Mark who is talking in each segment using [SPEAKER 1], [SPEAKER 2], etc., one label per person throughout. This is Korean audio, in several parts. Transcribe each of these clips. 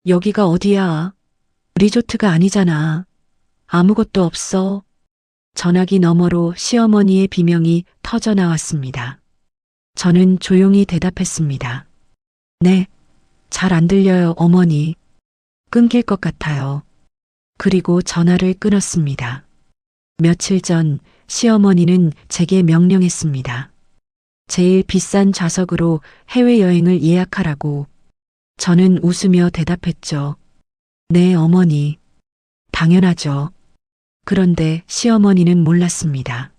[SPEAKER 1] 여기가 어디야? 리조트가 아니잖아. 아무것도 없어. 전화기 너머로 시어머니의 비명이 터져 나왔습니다. 저는 조용히 대답했습니다. 네, 잘 안 들려요, 어머니. 끊길 것 같아요. 그리고 전화를 끊었습니다. 며칠 전 시어머니는 제게 명령했습니다. 제일 비싼 좌석으로 해외여행을 예약하라고. 저는 웃으며 대답했죠. 네, 어머니. 당연하죠. 그런데 시어머니는 몰랐습니다.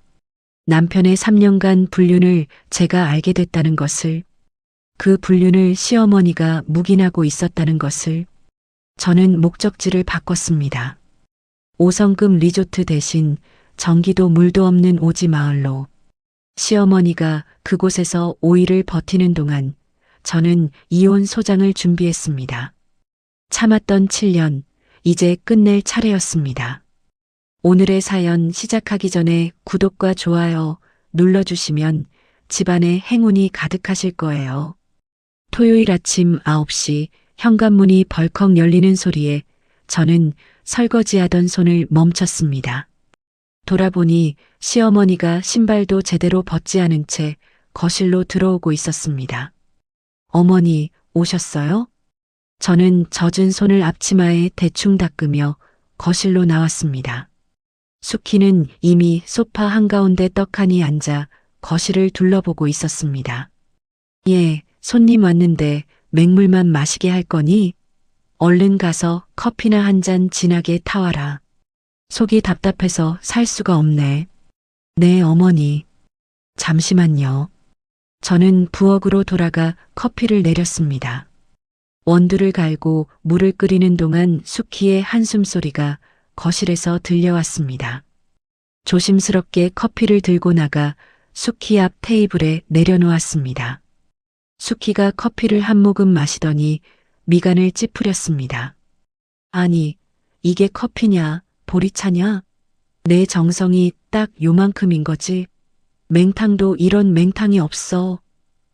[SPEAKER 1] 남편의 3년간 불륜을 제가 알게 됐다는 것을, 그 불륜을 시어머니가 묵인하고 있었다는 것을. 저는 목적지를 바꿨습니다. 5성급 리조트 대신 전기도 물도 없는 오지 마을로. 시어머니가 그곳에서 5일을 버티는 동안 저는 이혼 소장을 준비했습니다. 참았던 7년, 이제 끝낼 차례였습니다. 오늘의 사연 시작하기 전에 구독과 좋아요 눌러주시면 집안에 행운이 가득하실 거예요. 토요일 아침 9시 현관문이 벌컥 열리는 소리에 저는 설거지하던 손을 멈췄습니다. 돌아보니 시어머니가 신발도 제대로 벗지 않은 채 거실로 들어오고 있었습니다. 어머니, 오셨어요? 저는 젖은 손을 앞치마에 대충 닦으며 거실로 나왔습니다. 수키는 이미 소파 한가운데 떡하니 앉아 거실을 둘러보고 있었습니다. 예, 손님 왔는데 맹물만 마시게 할 거니? 얼른 가서 커피나 한 잔 진하게 타와라. 속이 답답해서 살 수가 없네. 네, 어머니. 잠시만요. 저는 부엌으로 돌아가 커피를 내렸습니다. 원두를 갈고 물을 끓이는 동안 수키의 한숨소리가 거실에서 들려왔습니다. 조심스럽게 커피를 들고 나가 수키 앞 테이블에 내려놓았습니다. 수키가 커피를 한 모금 마시더니 미간을 찌푸렸습니다. 아니, 이게 커피냐, 보리차냐? 내 정성이 딱 요만큼인 거지. 맹탕도 이런 맹탕이 없어.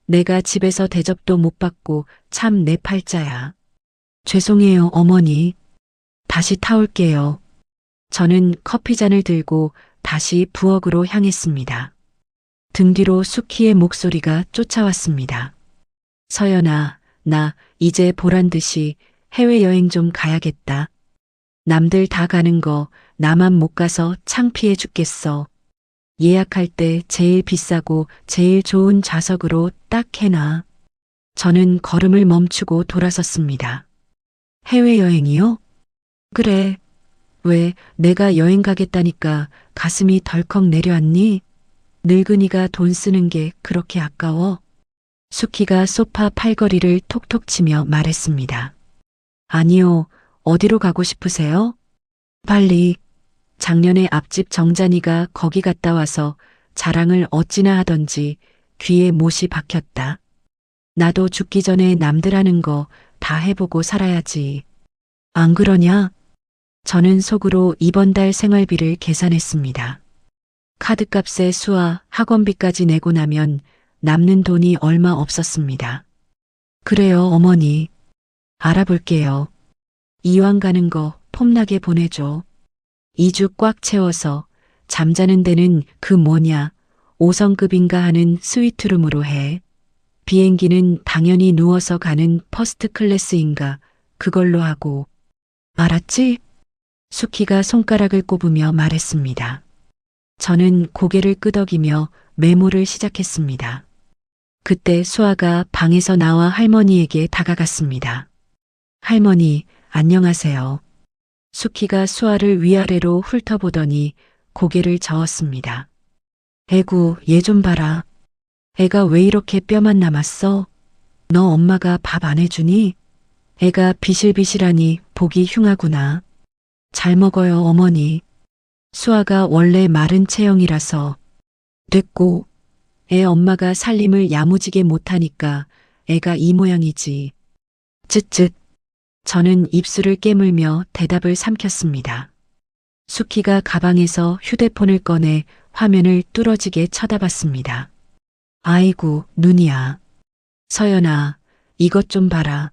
[SPEAKER 1] 내가 집에서 대접도 못 받고 참 내 팔자야. 죄송해요, 어머니. 다시 타올게요. 저는 커피잔을 들고 다시 부엌으로 향했습니다. 등 뒤로 수키의 목소리가 쫓아왔습니다. 서연아, 나 이제 보란 듯이 해외여행 좀 가야겠다. 남들 다 가는 거 나만 못 가서 창피해 죽겠어. 예약할 때 제일 비싸고 제일 좋은 좌석으로 딱 해놔. 저는 걸음을 멈추고 돌아섰습니다. 해외여행이요? 그래. 왜 내가 여행 가겠다니까 가슴이 덜컥 내려앉니? 늙은이가 돈 쓰는 게 그렇게 아까워? 수키가 소파 팔걸이를 톡톡 치며 말했습니다. 아니요, 어디로 가고 싶으세요? 빨리. 작년에 앞집 정잔이가 거기 갔다 와서 자랑을 어찌나 하던지 귀에 못이 박혔다. 나도 죽기 전에 남들 하는 거 다 해보고 살아야지. 안 그러냐? 저는 속으로 이번 달 생활비를 계산했습니다. 카드값에 수와 학원비까지 내고 나면 남는 돈이 얼마 없었습니다. 그래요, 어머니. 알아볼게요. 이왕 가는 거 폼나게 보내줘. 2주 꽉 채워서 잠자는 데는 그 뭐냐 5성급인가 하는 스위트룸으로 해. 비행기는 당연히 누워서 가는 퍼스트 클래스인가 그걸로 하고. 알았지? 수키가 손가락을 꼽으며 말했습니다. 저는 고개를 끄덕이며 메모를 시작했습니다. 그때 수아가 방에서 나와 할머니에게 다가갔습니다. 할머니, 안녕하세요. 수키가 수아를 위아래로 훑어보더니 고개를 저었습니다. 에구, 얘 좀 봐라. 애가 왜 이렇게 뼈만 남았어? 너 엄마가 밥 안 해주니? 애가 비실비실하니 보기 흉하구나. 잘 먹어요, 어머니. 수아가 원래 마른 체형이라서. 됐고, 애 엄마가 살림을 야무지게 못하니까 애가 이 모양이지. 쯧쯧. 저는 입술을 깨물며 대답을 삼켰습니다. 수키가 가방에서 휴대폰을 꺼내 화면을 뚫어지게 쳐다봤습니다. 아이고, 눈이야. 서연아, 이것 좀 봐라.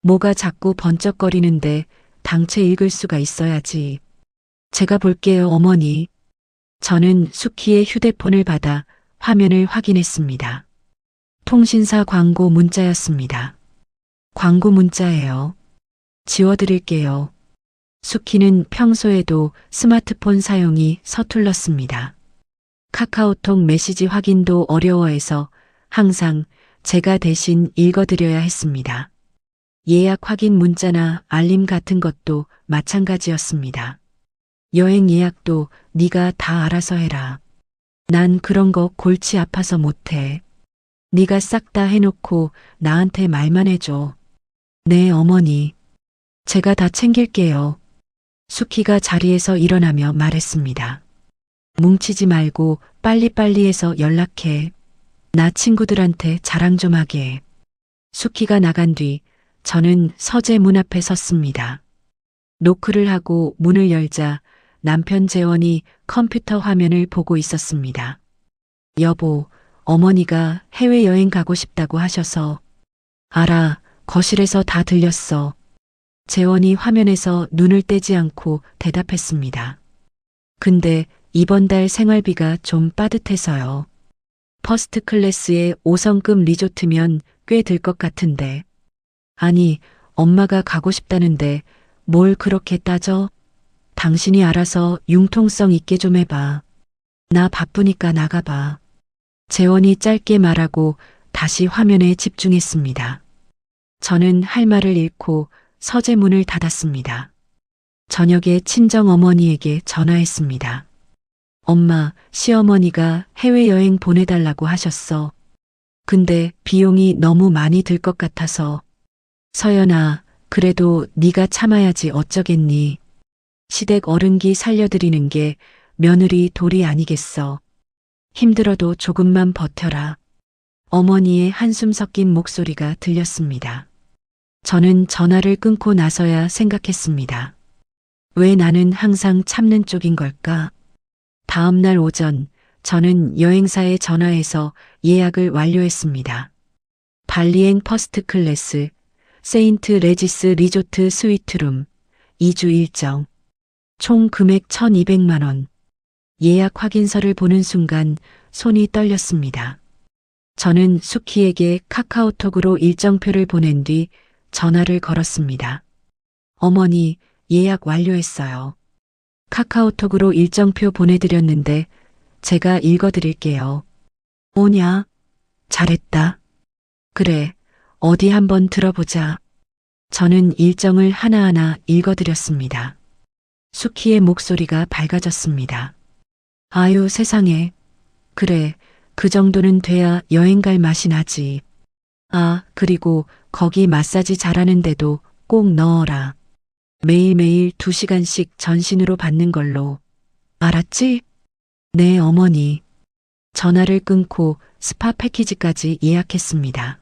[SPEAKER 1] 뭐가 자꾸 번쩍거리는데 당최 읽을 수가 있어야지. 제가 볼게요, 어머니. 저는 수키의 휴대폰을 받아 화면을 확인했습니다. 통신사 광고 문자였습니다. 광고 문자예요. 지워드릴게요. 수키는 평소에도 스마트폰 사용이 서툴렀습니다. 카카오톡 메시지 확인도 어려워해서 항상 제가 대신 읽어드려야 했습니다. 예약 확인 문자나 알림 같은 것도 마찬가지였습니다. 여행 예약도 네가 다 알아서 해라. 난 그런 거 골치 아파서 못해. 네가 싹 다 해놓고 나한테 말만 해줘. 네, 어머니. 제가 다 챙길게요. 수키가 자리에서 일어나며 말했습니다. 뭉치지 말고 빨리빨리 해서 연락해. 나 친구들한테 자랑 좀 하게. 수키가 나간 뒤 저는 서재 문 앞에 섰습니다. 노크를 하고 문을 열자 남편 재원이 컴퓨터 화면을 보고 있었습니다. 여보, 어머니가 해외여행 가고 싶다고 하셔서. 알아, 거실에서 다 들렸어. 재원이 화면에서 눈을 떼지 않고 대답했습니다. 근데 이번 달 생활비가 좀 빠듯해서요. 퍼스트 클래스의 5성급 리조트면 꽤 들 것 같은데. 아니, 엄마가 가고 싶다는데 뭘 그렇게 따져? 당신이 알아서 융통성 있게 좀 해봐. 나 바쁘니까 나가봐. 재원이 짧게 말하고 다시 화면에 집중했습니다. 저는 할 말을 잃고 서재 문을 닫았습니다. 저녁에 친정 어머니에게 전화했습니다. 엄마, 시어머니가 해외여행 보내달라고 하셨어. 근데 비용이 너무 많이 들 것 같아서. 서연아, 그래도 네가 참아야지 어쩌겠니. 시댁 어른기 살려드리는 게 며느리 도리 아니겠어. 힘들어도 조금만 버텨라. 어머니의 한숨 섞인 목소리가 들렸습니다. 저는 전화를 끊고 나서야 생각했습니다. 왜 나는 항상 참는 쪽인 걸까? 다음 날 오전, 저는 여행사에 전화해서 예약을 완료했습니다. 발리행 퍼스트 클래스, 세인트 레지스 리조트 스위트룸, 2주 일정, 총 금액 1,200만 원. 예약 확인서를 보는 순간 손이 떨렸습니다. 저는 수키에게 카카오톡으로 일정표를 보낸 뒤 전화를 걸었습니다. 어머니, 예약 완료했어요. 카카오톡으로 일정표 보내드렸는데 제가 읽어드릴게요. 오냐? 잘했다. 그래, 어디 한번 들어보자. 저는 일정을 하나하나 읽어드렸습니다. 수키의 목소리가 밝아졌습니다. 아유, 세상에. 그래, 그 정도는 돼야 여행 갈 맛이 나지. 아, 그리고 거기 마사지 잘하는데도 꼭 넣어라. 매일매일 2시간씩 전신으로 받는 걸로. 알았지? 네, 어머니. 전화를 끊고 스파 패키지까지 예약했습니다.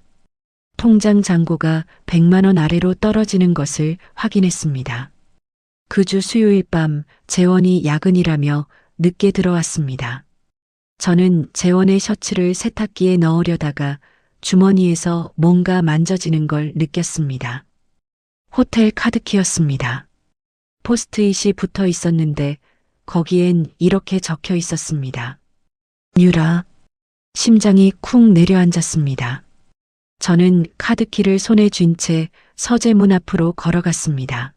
[SPEAKER 1] 통장 잔고가 100만 원 아래로 떨어지는 것을 확인했습니다. 그 주 수요일 밤 재원이 야근이라며 늦게 들어왔습니다. 저는 재원의 셔츠를 세탁기에 넣으려다가 주머니에서 뭔가 만져지는 걸 느꼈습니다. 호텔 카드키였습니다. 포스트잇이 붙어 있었는데 거기엔 이렇게 적혀 있었습니다. 뉴라. 심장이 쿵 내려앉았습니다. 저는 카드키를 손에 쥔 채 서재 문 앞으로 걸어갔습니다.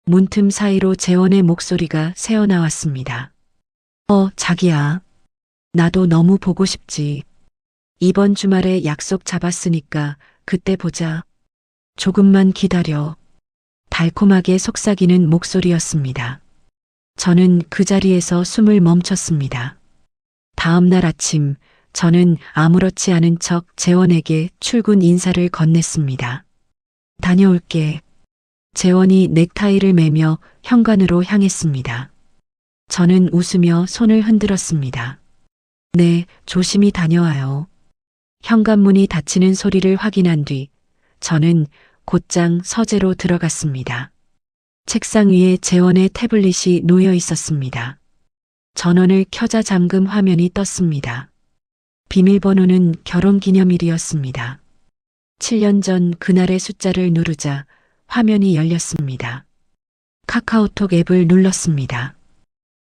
[SPEAKER 1] 문틈 사이로 재원의 목소리가 새어나왔습니다. 자기야. 나도 너무 보고 싶지. 이번 주말에 약속 잡았으니까 그때 보자. 조금만 기다려. 달콤하게 속삭이는 목소리였습니다. 저는 그 자리에서 숨을 멈췄습니다. 다음 날 아침 저는 아무렇지 않은 척 재원에게 출근 인사를 건넸습니다. 다녀올게. 재원이 넥타이를 매며 현관으로 향했습니다. 저는 웃으며 손을 흔들었습니다. 네, 조심히 다녀와요. 현관문이 닫히는 소리를 확인한 뒤 저는 곧장 서재로 들어갔습니다. 책상 위에 재원의 태블릿이 놓여 있었습니다. 전원을 켜자 잠금 화면이 떴습니다. 비밀번호는 결혼기념일이었습니다. 7년 전 그날의 숫자를 누르자 화면이 열렸습니다. 카카오톡 앱을 눌렀습니다.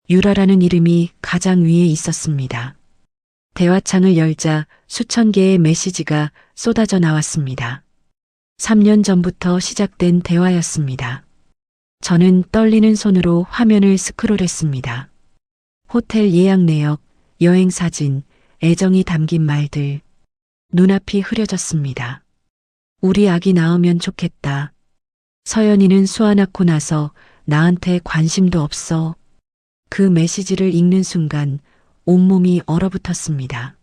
[SPEAKER 1] 유라라는 이름이 가장 위에 있었습니다. 대화창을 열자 수천 개의 메시지가 쏟아져 나왔습니다. 3년 전부터 시작된 대화였습니다. 저는 떨리는 손으로 화면을 스크롤했습니다. 호텔 예약 내역, 여행 사진, 애정이 담긴 말들. 눈앞이 흐려졌습니다. 우리 아기 낳으면 좋겠다. 서연이는 수아 낳고 나서 나한테 관심도 없어. 그 메시지를 읽는 순간 온몸이 얼어붙었습니다.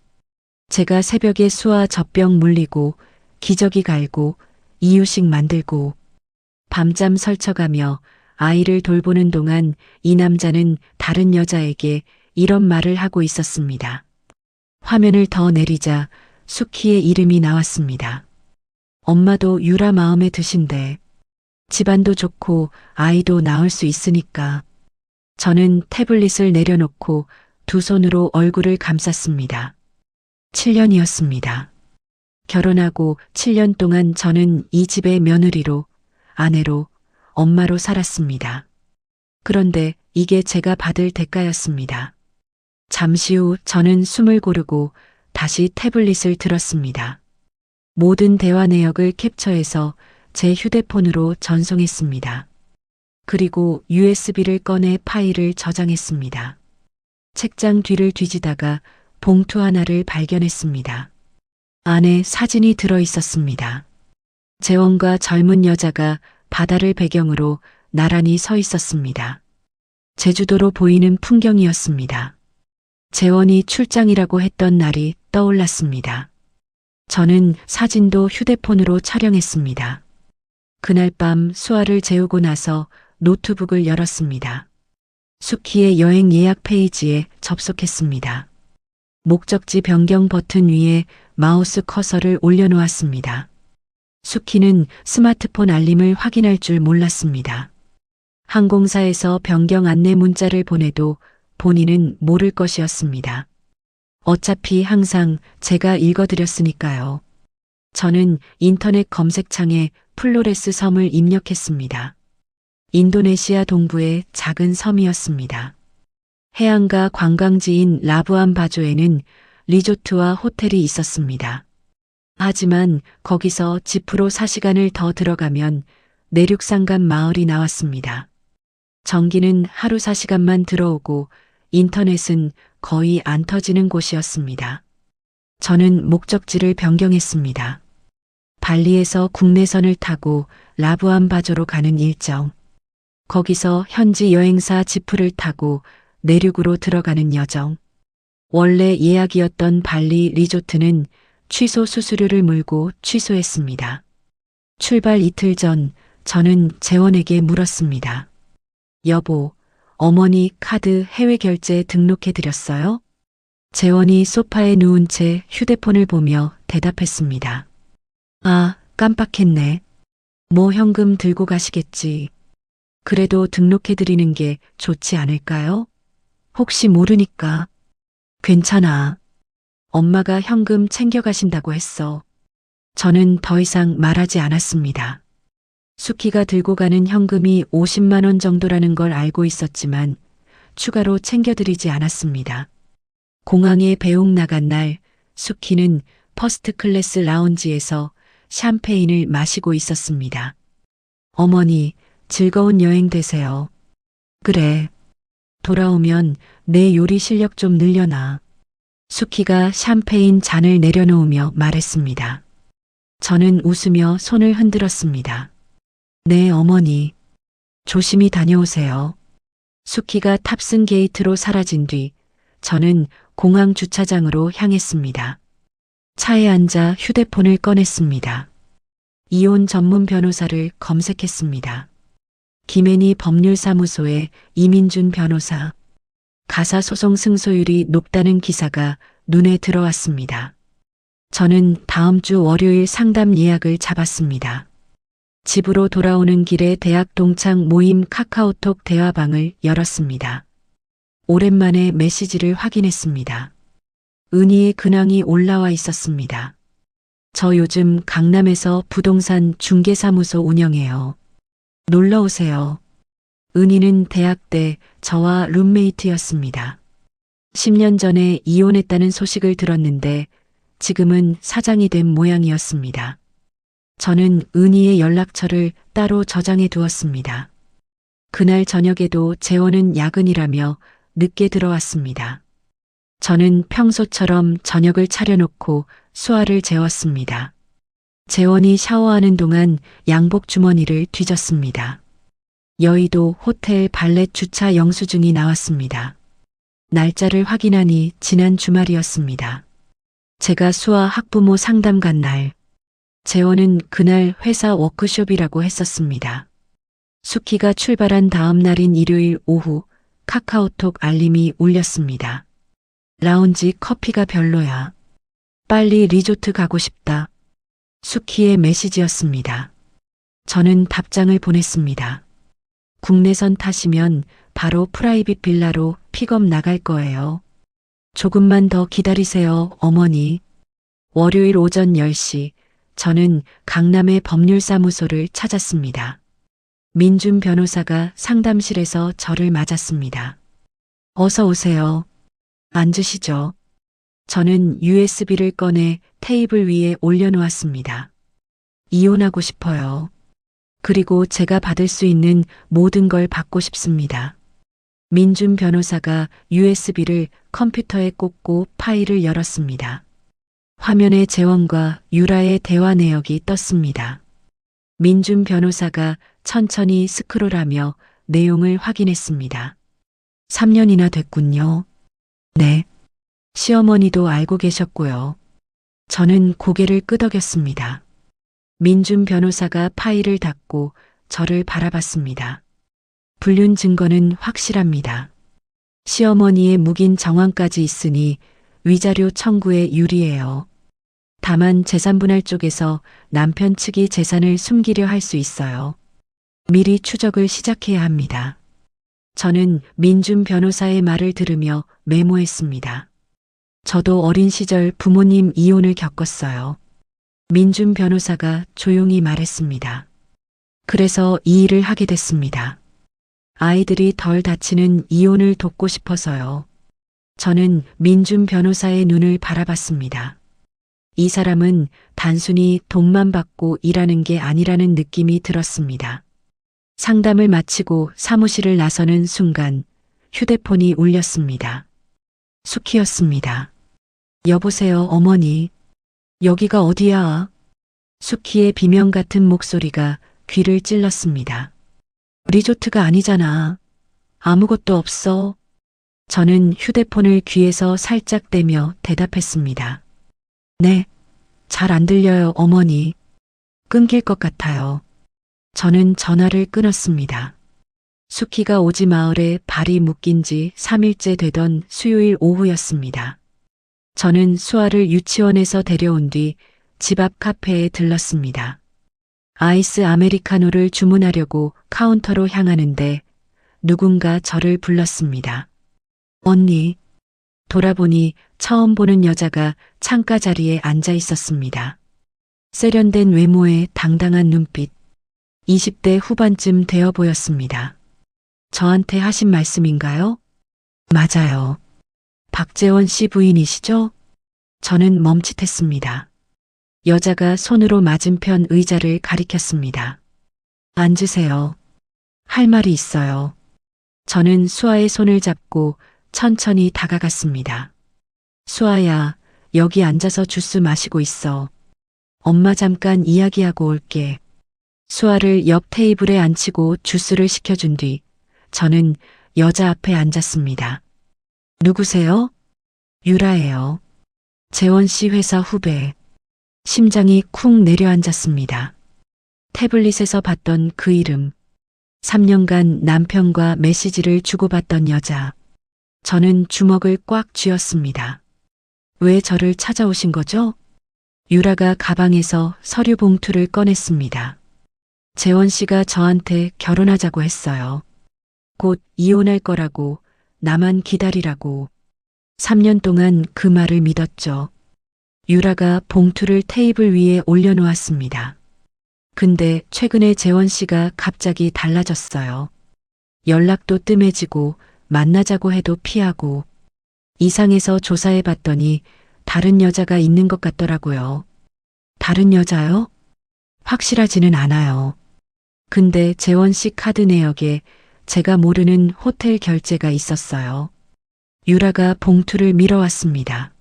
[SPEAKER 1] 제가 새벽에 수아 젖병 물리고 기저귀 갈고 이유식 만들고 밤잠 설쳐가며 아이를 돌보는 동안 이 남자는 다른 여자에게 이런 말을 하고 있었습니다. 화면을 더 내리자 수키의 이름이 나왔습니다. 엄마도 유라 마음에 드신대. 집안도 좋고 아이도 낳을 수 있으니까. 저는 태블릿을 내려놓고 두 손으로 얼굴을 감쌌습니다. 7년이었습니다. 결혼하고 7년 동안 저는 이 집의 며느리로, 아내로, 엄마로 살았습니다. 그런데 이게 제가 받을 대가였습니다. 잠시 후 저는 숨을 고르고 다시 태블릿을 들었습니다. 모든 대화 내역을 캡처해서 제 휴대폰으로 전송했습니다. 그리고 USB를 꺼내 파일을 저장했습니다. 책장 뒤를 뒤지다가 봉투 하나를 발견했습니다. 안에 사진이 들어 있었습니다. 재원과 젊은 여자가 바다를 배경으로 나란히 서 있었습니다. 제주도로 보이는 풍경이었습니다. 재원이 출장이라고 했던 날이 떠올랐습니다. 저는 사진도 휴대폰으로 촬영했습니다. 그날 밤 수아를 재우고 나서 노트북을 열었습니다. 수키의 여행 예약 페이지에 접속했습니다. 목적지 변경 버튼 위에 마우스 커서를 올려놓았습니다. 수키는 스마트폰 알림을 확인할 줄 몰랐습니다. 항공사에서 변경 안내 문자를 보내도 본인은 모를 것이었습니다. 어차피 항상 제가 읽어드렸으니까요. 저는 인터넷 검색창에 플로레스 섬을 입력했습니다. 인도네시아 동부의 작은 섬이었습니다. 해안가 관광지인 라부안 바조에는 리조트와 호텔이 있었습니다. 하지만 거기서 지프로 4시간을 더 들어가면 내륙산간 마을이 나왔습니다. 전기는 하루 4시간만 들어오고 인터넷은 거의 안 터지는 곳이었습니다. 저는 목적지를 변경했습니다. 발리에서 국내선을 타고 라부안 바조로 가는 일정. 거기서 현지 여행사 지프를 타고 내륙으로 들어가는 여정. 원래 예약이었던 발리 리조트는 취소 수수료를 물고 취소했습니다. 출발 이틀 전 저는 재원에게 물었습니다. 여보, 어머니 카드 해외 결제 등록해 드렸어요? 재원이 소파에 누운 채 휴대폰을 보며 대답했습니다. 아, 깜빡했네. 뭐 현금 들고 가시겠지. 그래도 등록해 드리는 게 좋지 않을까요? 혹시 모르니까. 괜찮아. 엄마가 현금 챙겨가신다고 했어. 저는 더 이상 말하지 않았습니다. 수키가 들고 가는 현금이 50만 원 정도라는 걸 알고 있었지만 추가로 챙겨드리지 않았습니다. 공항에 배웅 나간 날 수키는 퍼스트 클래스 라운지에서 샴페인을 마시고 있었습니다. 어머니, 즐거운 여행 되세요. 그래. 돌아오면 내 요리 실력 좀 늘려놔. 수키가 샴페인 잔을 내려놓으며 말했습니다. 저는 웃으며 손을 흔들었습니다. 네, 어머니. 조심히 다녀오세요. 수키가 탑승 게이트로 사라진 뒤 저는 공항 주차장으로 향했습니다. 차에 앉아 휴대폰을 꺼냈습니다. 이혼 전문 변호사를 검색했습니다. 김앤희 법률사무소의 이민준 변호사. 가사소송 승소율이 높다는 기사가 눈에 들어왔습니다. 저는 다음 주 월요일 상담 예약을 잡았습니다. 집으로 돌아오는 길에 대학 동창 모임 카카오톡 대화방을 열었습니다. 오랜만에 메시지를 확인했습니다. 은희의 근황이 올라와 있었습니다. 저 요즘 강남에서 부동산 중개사무소 운영해요. 놀러 오세요. 은희는 대학 때 저와 룸메이트였습니다. 10년 전에 이혼했다는 소식을 들었는데 지금은 사장이 된 모양이었습니다. 저는 은희의 연락처를 따로 저장해 두었습니다. 그날 저녁에도 재원은 야근이라며 늦게 들어왔습니다. 저는 평소처럼 저녁을 차려놓고 수아를 재웠습니다. 재원이 샤워하는 동안 양복 주머니를 뒤졌습니다. 여의도 호텔 발렛 주차 영수증이 나왔습니다. 날짜를 확인하니 지난 주말이었습니다. 제가 수아 학부모 상담 간 날, 재원은 그날 회사 워크숍이라고 했었습니다. 수키가 출발한 다음 날인 일요일 오후 카카오톡 알림이 울렸습니다. 라운지 커피가 별로야. 빨리 리조트 가고 싶다. 수키의 메시지였습니다. 저는 답장을 보냈습니다. 국내선 타시면 바로 프라이빗 빌라로 픽업 나갈 거예요. 조금만 더 기다리세요, 어머니. 월요일 오전 10시 저는 강남의 법률사무소를 찾았습니다. 민준 변호사가 상담실에서 저를 맞았습니다. 어서 오세요. 앉으시죠. 저는 USB를 꺼내 테이블 위에 올려놓았습니다. 이혼하고 싶어요. 그리고 제가 받을 수 있는 모든 걸 받고 싶습니다. 민준 변호사가 USB를 컴퓨터에 꽂고 파일을 열었습니다. 화면에 재원과 유라의 대화 내역이 떴습니다. 민준 변호사가 천천히 스크롤하며 내용을 확인했습니다. 3년이나 됐군요. 네. 시어머니도 알고 계셨고요. 저는 고개를 끄덕였습니다. 민준 변호사가 파일을 닫고 저를 바라봤습니다. 불륜 증거는 확실합니다. 시어머니의 묵인 정황까지 있으니 위자료 청구에 유리해요. 다만 재산분할 쪽에서 남편 측이 재산을 숨기려 할 수 있어요. 미리 추적을 시작해야 합니다. 저는 민준 변호사의 말을 들으며 메모했습니다. 저도 어린 시절 부모님 이혼을 겪었어요. 민준 변호사가 조용히 말했습니다. 그래서 이 일을 하게 됐습니다. 아이들이 덜 다치는 이혼을 돕고 싶어서요. 저는 민준 변호사의 눈을 바라봤습니다. 이 사람은 단순히 돈만 받고 일하는 게 아니라는 느낌이 들었습니다. 상담을 마치고 사무실을 나서는 순간 휴대폰이 울렸습니다. 수키였습니다. 여보세요, 어머니. 여기가 어디야? 수키의 비명 같은 목소리가 귀를 찔렀습니다. 리조트가 아니잖아. 아무것도 없어. 저는 휴대폰을 귀에서 살짝 떼며 대답했습니다. 네, 잘 안 들려요, 어머니. 끊길 것 같아요. 저는 전화를 끊었습니다. 수키가 오지 마을에 발이 묶인 지 3일째 되던 수요일 오후였습니다. 저는 수아를 유치원에서 데려온 뒤 집 앞 카페에 들렀습니다. 아이스 아메리카노를 주문하려고 카운터로 향하는데 누군가 저를 불렀습니다. 언니. 돌아보니 처음 보는 여자가 창가 자리에 앉아 있었습니다. 세련된 외모에 당당한 눈빛. 20대 후반쯤 되어 보였습니다. 저한테 하신 말씀인가요? 맞아요. 박재원 씨 부인이시죠? 저는 멈칫했습니다. 여자가 손으로 맞은편 의자를 가리켰습니다. 앉으세요. 할 말이 있어요. 저는 수아의 손을 잡고 천천히 다가갔습니다. 수아야, 여기 앉아서 주스 마시고 있어. 엄마 잠깐 이야기하고 올게. 수아를 옆 테이블에 앉히고 주스를 시켜준 뒤 저는 여자 앞에 앉았습니다. 누구세요? 유라예요. 재원 씨 회사 후배. 심장이 쿵 내려앉았습니다. 태블릿에서 봤던 그 이름. 3년간 남편과 메시지를 주고받던 여자. 저는 주먹을 꽉 쥐었습니다. 왜 저를 찾아오신 거죠? 유라가 가방에서 서류 봉투를 꺼냈습니다. 재원 씨가 저한테 결혼하자고 했어요. 곧 이혼할 거라고, 나만 기다리라고. 3년 동안 그 말을 믿었죠. 유라가 봉투를 테이블 위에 올려놓았습니다. 근데 최근에 재원 씨가 갑자기 달라졌어요. 연락도 뜸해지고 만나자고 해도 피하고 이상해서 조사해 봤더니 다른 여자가 있는 것 같더라고요. 다른 여자요? 확실하지는 않아요. 근데 재원 씨 카드 내역에 제가 모르는 호텔 결제가 있었어요. 유라가 봉투를 밀어왔습니다.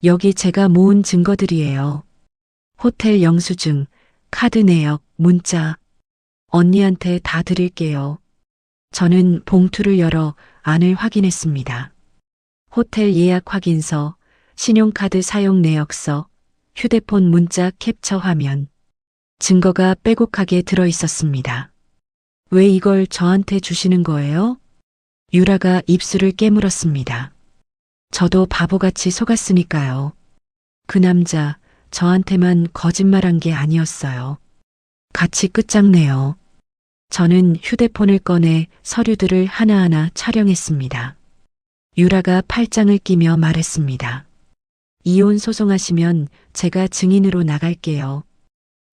[SPEAKER 1] 여기 제가 모은 증거들이에요. 호텔 영수증, 카드 내역, 문자. 언니한테 다 드릴게요. 저는 봉투를 열어 안을 확인했습니다. 호텔 예약 확인서, 신용카드 사용 내역서, 휴대폰 문자 캡처 화면. 증거가 빼곡하게 들어 있었습니다. 왜 이걸 저한테 주시는 거예요? 유라가 입술을 깨물었습니다. 저도 바보같이 속았으니까요. 그 남자 저한테만 거짓말한 게 아니었어요. 같이 끝장내요. 저는 휴대폰을 꺼내 서류들을 하나하나 촬영했습니다. 유라가 팔짱을 끼며 말했습니다. 이혼 소송하시면 제가 증인으로 나갈게요.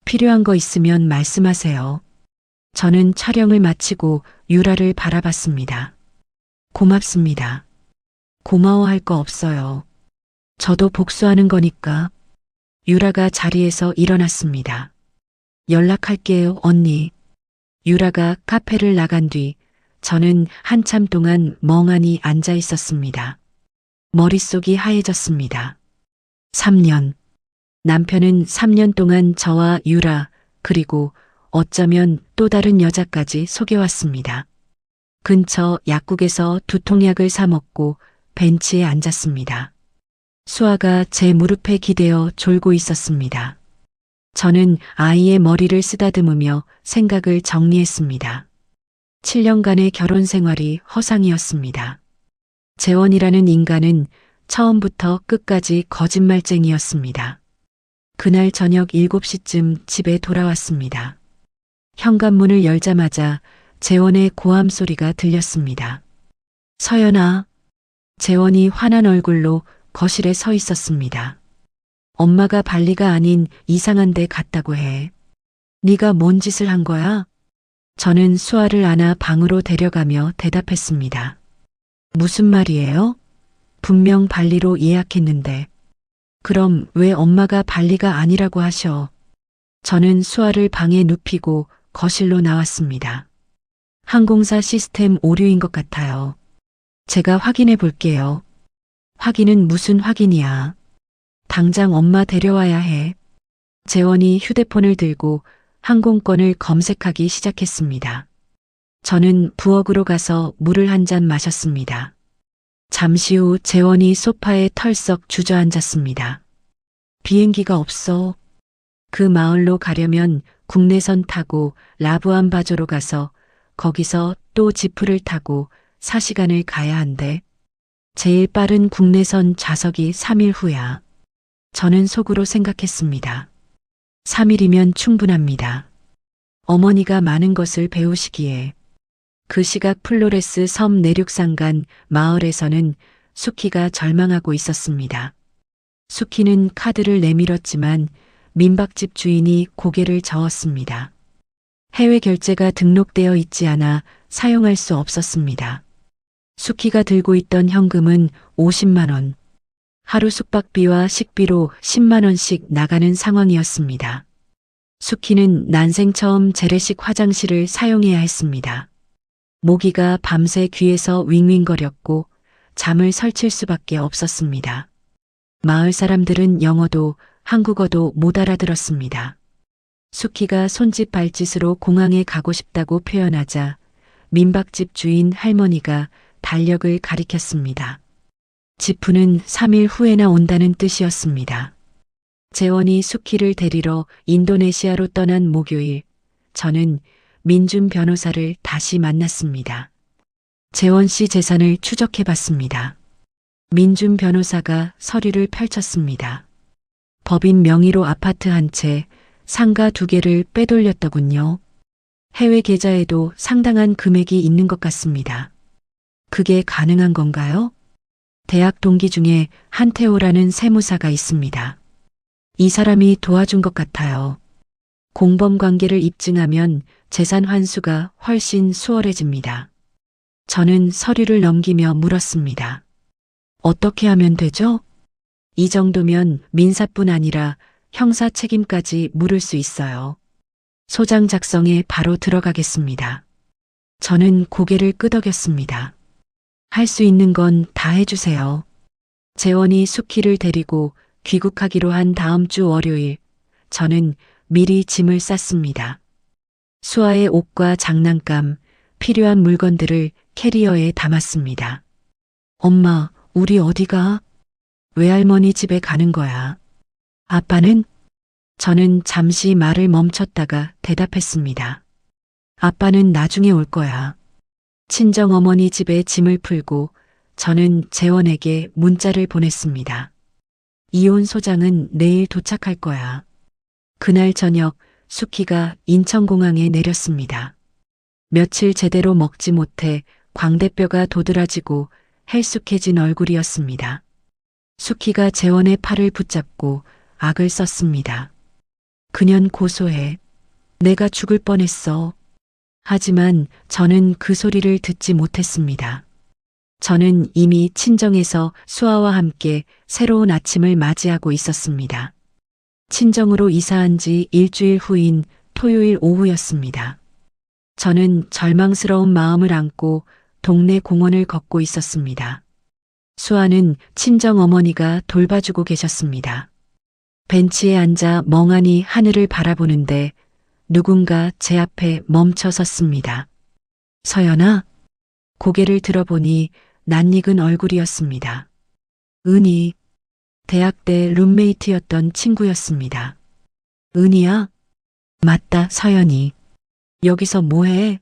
[SPEAKER 1] 필요한 거 있으면 말씀하세요. 저는 촬영을 마치고 유라를 바라봤습니다. 고맙습니다. 고마워할 거 없어요. 저도 복수하는 거니까. 유라가 자리에서 일어났습니다. 연락할게요, 언니. 유라가 카페를 나간 뒤 저는 한참 동안 멍하니 앉아 있었습니다. 머릿속이 하얘졌습니다. 3년. 남편은 3년 동안 저와 유라, 그리고 어쩌면 또 다른 여자까지 속여왔습니다. 근처 약국에서 두통약을 사 먹고 벤치에 앉았습니다. 수아가 제 무릎에 기대어 졸고 있었습니다. 저는 아이의 머리를 쓰다듬으며 생각을 정리했습니다. 7년간의 결혼 생활이 허상이었습니다. 재원이라는 인간은 처음부터 끝까지 거짓말쟁이였습니다. 그날 저녁 7시쯤 집에 돌아왔습니다. 현관문을 열자마자 재원의 고함 소리가 들렸습니다. 서연아. 재원이 화난 얼굴로 거실에 서 있었습니다. 엄마가 발리가 아닌 이상한 데 갔다고 해. 네가 뭔 짓을 한 거야? 저는 수아를 안아 방으로 데려가며 대답했습니다. 무슨 말이에요? 분명 발리로 예약했는데. 그럼 왜 엄마가 발리가 아니라고 하셔? 저는 수아를 방에 눕히고 거실로 나왔습니다. 항공사 시스템 오류인 것 같아요. 제가 확인해 볼게요. 확인은 무슨 확인이야? 당장 엄마 데려와야 해. 재원이 휴대폰을 들고 항공권을 검색하기 시작했습니다. 저는 부엌으로 가서 물을 한 잔 마셨습니다. 잠시 후 재원이 소파에 털썩 주저앉았습니다. 비행기가 없어. 그 마을로 가려면 국내선 타고 라부안바조로 가서 거기서 또 지프를 타고 4시간을 가야 한대. 제일 빠른 국내선 좌석이 3일 후야. 저는 속으로 생각했습니다. 3일이면 충분합니다. 어머니가 많은 것을 배우시기에. 그 시각 플로레스 섬 내륙산간 마을에서는 수키가 절망하고 있었습니다. 수키는 카드를 내밀었지만 민박집 주인이 고개를 저었습니다. 해외 결제가 등록되어 있지 않아 사용할 수 없었습니다. 수키가 들고 있던 현금은 50만 원. 하루 숙박비와 식비로 10만 원씩 나가는 상황이었습니다. 수키는 난생 처음 재래식 화장실을 사용해야 했습니다. 모기가 밤새 귀에서 윙윙거렸고 잠을 설칠 수밖에 없었습니다. 마을 사람들은 영어도 한국어도 못 알아들었습니다. 수키가 손짓 발짓으로 공항에 가고 싶다고 표현하자 민박집 주인 할머니가 달력을 가리켰습니다. 지프는 3일 후에나 온다는 뜻이었습니다. 재원이 수키를 데리러 인도네시아로 떠난 목요일, 저는 민준 변호사를 다시 만났습니다. 재원 씨 재산을 추적해 봤습니다. 민준 변호사가 서류를 펼쳤습니다. 법인 명의로 아파트 한 채, 상가 2개를 빼돌렸더군요. 해외 계좌에도 상당한 금액이 있는 것 같습니다. 그게 가능한 건가요? 대학 동기 중에 한태호라는 세무사가 있습니다. 이 사람이 도와준 것 같아요. 공범 관계를 입증하면 재산 환수가 훨씬 수월해집니다. 저는 서류를 넘기며 물었습니다. 어떻게 하면 되죠? 이 정도면 민사뿐 아니라 형사 책임까지 물을 수 있어요. 소장 작성에 바로 들어가겠습니다. 저는 고개를 끄덕였습니다. 할 수 있는 건 다 해주세요. 재원이 수키를 데리고 귀국하기로 한 다음 주 월요일, 저는 미리 짐을 쌌습니다. 수아의 옷과 장난감, 필요한 물건들을 캐리어에 담았습니다. 엄마, 우리 어디가? 외할머니 집에 가는 거야. 아빠는? 저는 잠시 말을 멈췄다가 대답했습니다. 아빠는 나중에 올 거야. 친정어머니 집에 짐을 풀고 저는 재원에게 문자를 보냈습니다. 이혼 소장은 내일 도착할 거야. 그날 저녁 수키가 인천공항에 내렸습니다. 며칠 제대로 먹지 못해 광대뼈가 도드라지고 헬쑥해진 얼굴이었습니다. 수키가 재원의 팔을 붙잡고 악을 썼습니다. 그년 고소해. 내가 죽을 뻔했어. 하지만 저는 그 소리를 듣지 못했습니다. 저는 이미 친정에서 수아와 함께 새로운 아침을 맞이하고 있었습니다. 친정으로 이사한 지 일주일 후인 토요일 오후였습니다. 저는 절망스러운 마음을 안고 동네 공원을 걷고 있었습니다. 수아는 친정 어머니가 돌봐주고 계셨습니다. 벤치에 앉아 멍하니 하늘을 바라보는데 누군가 제 앞에 멈춰 섰습니다. 서연아? 고개를 들어보니 낯익은 얼굴이었습니다. 은희, 대학 때 룸메이트였던 친구였습니다. 은희야? 맞다, 서연이. 여기서 뭐해?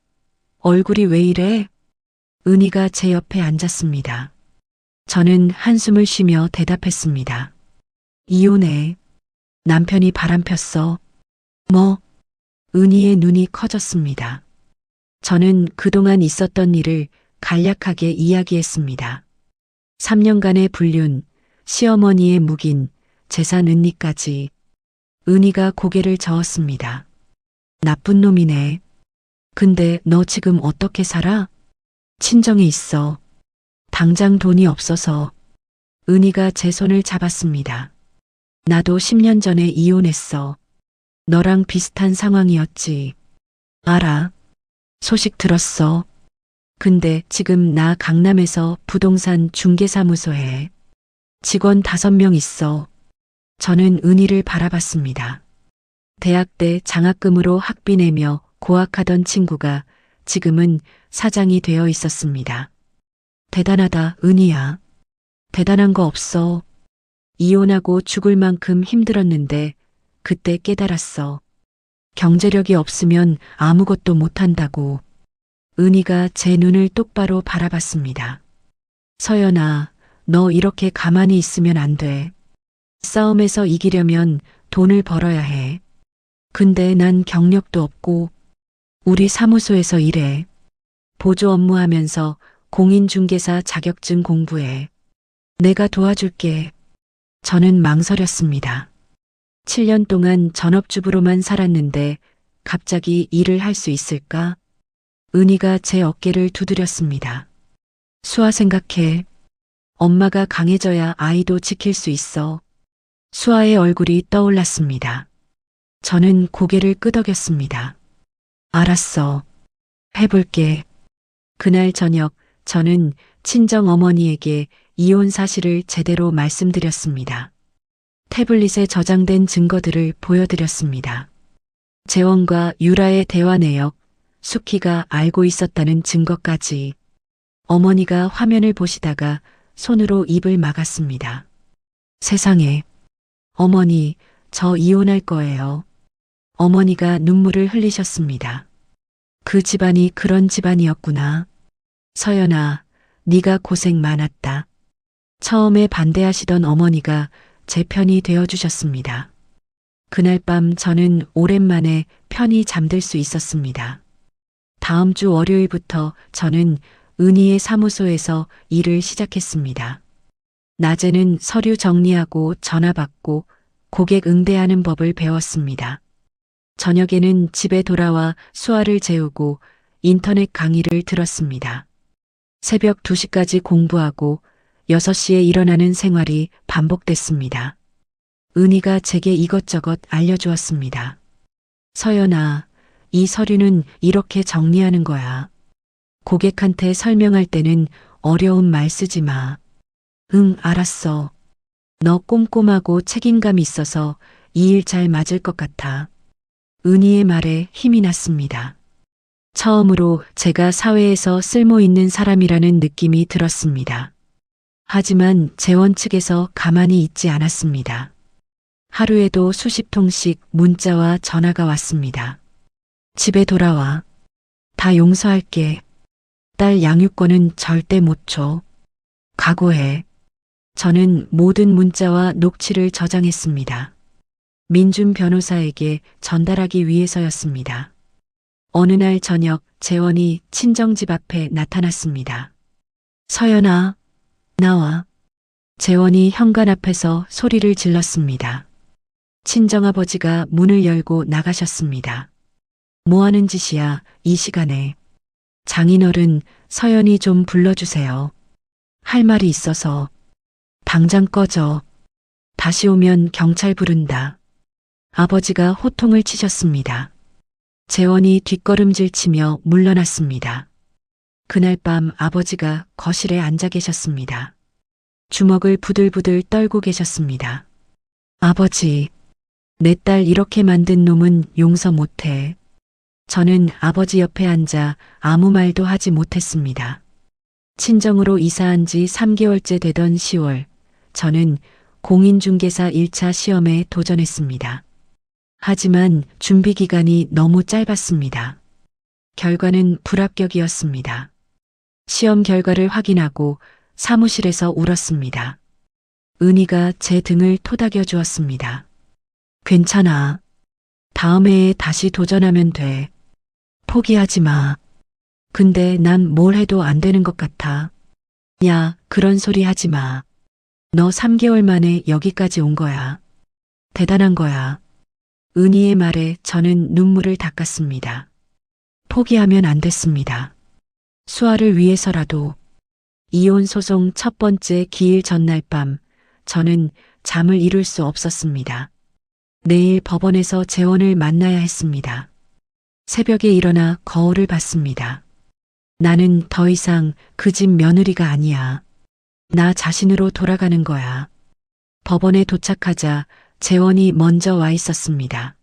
[SPEAKER 1] 얼굴이 왜 이래? 은희가 제 옆에 앉았습니다. 저는 한숨을 쉬며 대답했습니다. 이혼해. 남편이 바람 폈어. 뭐? 은희의 눈이 커졌습니다. 저는 그동안 있었던 일을 간략하게 이야기했습니다. 3년간의 불륜, 시어머니의 묵인, 재산 은닉까지. 은희가 고개를 저었습니다. 나쁜 놈이네. 근데 너 지금 어떻게 살아? 친정에 있어. 당장 돈이 없어서. 은희가 제 손을 잡았습니다. 나도 10년 전에 이혼했어. 너랑 비슷한 상황이었지. 알아. 소식 들었어. 근데 지금 나 강남에서 부동산 중개사무소에 직원 5명 있어. 저는 은희를 바라봤습니다. 대학 때 장학금으로 학비 내며 고학하던 친구가 지금은 사장이 되어 있었습니다. 대단하다, 은희야. 대단한 거 없어. 이혼하고 죽을 만큼 힘들었는데 그때 깨달았어. 경제력이 없으면 아무것도 못한다고. 은희가 제 눈을 똑바로 바라봤습니다. 서연아, 너 이렇게 가만히 있으면 안 돼. 싸움에서 이기려면 돈을 벌어야 해. 근데 난 경력도 없고 우리 사무소에서 일해. 보조 업무하면서 공인중개사 자격증 공부해. 내가 도와줄게. 저는 망설였습니다. 7년 동안 전업주부로만 살았는데 갑자기 일을 할 수 있을까? 은희가 제 어깨를 두드렸습니다. 수아 생각해. 엄마가 강해져야 아이도 지킬 수 있어. 수아의 얼굴이 떠올랐습니다. 저는 고개를 끄덕였습니다. 알았어. 해볼게. 그날 저녁 저는 친정 어머니에게 이혼 사실을 제대로 말씀드렸습니다. 태블릿에 저장된 증거들을 보여드렸습니다. 재원과 유라의 대화 내역, 수키가 알고 있었다는 증거까지. 어머니가 화면을 보시다가 손으로 입을 막았습니다. 세상에. 어머니, 저 이혼할 거예요. 어머니가 눈물을 흘리셨습니다. 그 집안이 그런 집안이었구나. 서연아, 네가 고생 많았다. 처음에 반대하시던 어머니가 제 편이 되어주셨습니다. 그날 밤 저는 오랜만에 편히 잠들 수 있었습니다. 다음 주 월요일부터 저는 은희의 사무소에서 일을 시작했습니다. 낮에는 서류 정리하고 전화 받고 고객 응대하는 법을 배웠습니다. 저녁에는 집에 돌아와 수아를 재우고 인터넷 강의를 들었습니다. 새벽 2시까지 공부하고 6시에 일어나는 생활이 반복됐습니다. 은희가 제게 이것저것 알려주었습니다. 서연아, 이 서류는 이렇게 정리하는 거야. 고객한테 설명할 때는 어려운 말 쓰지 마. 응, 알았어. 너 꼼꼼하고 책임감 있어서 이 일 잘 맞을 것 같아. 은희의 말에 힘이 났습니다. 처음으로 제가 사회에서 쓸모 있는 사람이라는 느낌이 들었습니다. 하지만 재원 측에서 가만히 있지 않았습니다. 하루에도 수십 통씩 문자와 전화가 왔습니다. 집에 돌아와. 다 용서할게. 딸 양육권은 절대 못 줘. 각오해. 저는 모든 문자와 녹취를 저장했습니다. 민준 변호사에게 전달하기 위해서였습니다. 어느 날 저녁 재원이 친정집 앞에 나타났습니다. 서연아, 나와. 재원이 현관 앞에서 소리를 질렀습니다. 친정아버지가 문을 열고 나가셨습니다. 뭐 하는 짓이야, 이 시간에. 장인어른, 서연이 좀 불러주세요. 할 말이 있어서. 당장 꺼져. 다시 오면 경찰 부른다. 아버지가 호통을 치셨습니다. 재원이 뒷걸음질 치며 물러났습니다. 그날 밤 아버지가 거실에 앉아 계셨습니다. 주먹을 부들부들 떨고 계셨습니다. 아버지, 내 딸 이렇게 만든 놈은 용서 못해. 저는 아버지 옆에 앉아 아무 말도 하지 못했습니다. 친정으로 이사한 지 3개월째 되던 10월, 저는 공인중개사 1차 시험에 도전했습니다. 하지만 준비 기간이 너무 짧았습니다. 결과는 불합격이었습니다. 시험 결과를 확인하고 사무실에서 울었습니다. 은희가 제 등을 토닥여 주었습니다. 괜찮아. 다음 해에 다시 도전하면 돼. 포기하지 마. 근데 난 뭘 해도 안 되는 것 같아. 야, 그런 소리 하지 마. 너 3개월 만에 여기까지 온 거야. 대단한 거야. 은희의 말에 저는 눈물을 닦았습니다. 포기하면 안 됐습니다. 수아를 위해서라도. 이혼 소송 첫 번째 기일 전날 밤, 저는 잠을 이룰 수 없었습니다. 내일 법원에서 재원을 만나야 했습니다. 새벽에 일어나 거울을 봤습니다. 나는 더 이상 그 집 며느리가 아니야. 나 자신으로 돌아가는 거야. 법원에 도착하자 재원이 먼저 와 있었습니다.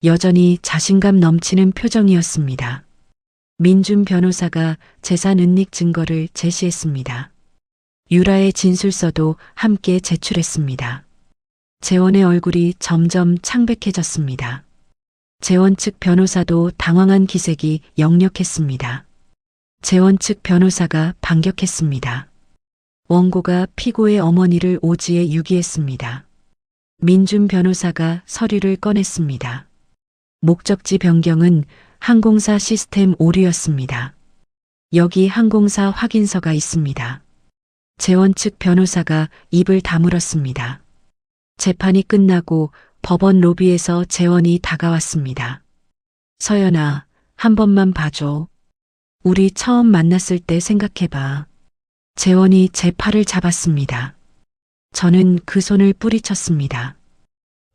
[SPEAKER 1] 여전히 자신감 넘치는 표정이었습니다. 민준 변호사가 재산 은닉 증거를 제시했습니다. 유라의 진술서도 함께 제출했습니다. 재원의 얼굴이 점점 창백해졌습니다. 재원 측 변호사도 당황한 기색이 역력했습니다. 재원 측 변호사가 반격했습니다. 원고가 피고의 어머니를 오지에 유기했습니다. 민준 변호사가 서류를 꺼냈습니다. 목적지 변경은 항공사 시스템 오류였습니다. 여기 항공사 확인서가 있습니다. 재원 측 변호사가 입을 다물었습니다. 재판이 끝나고 법원 로비에서 재원이 다가왔습니다. 서연아, 한 번만 봐줘. 우리 처음 만났을 때 생각해봐. 재원이 제 팔을 잡았습니다. 저는 그 손을 뿌리쳤습니다.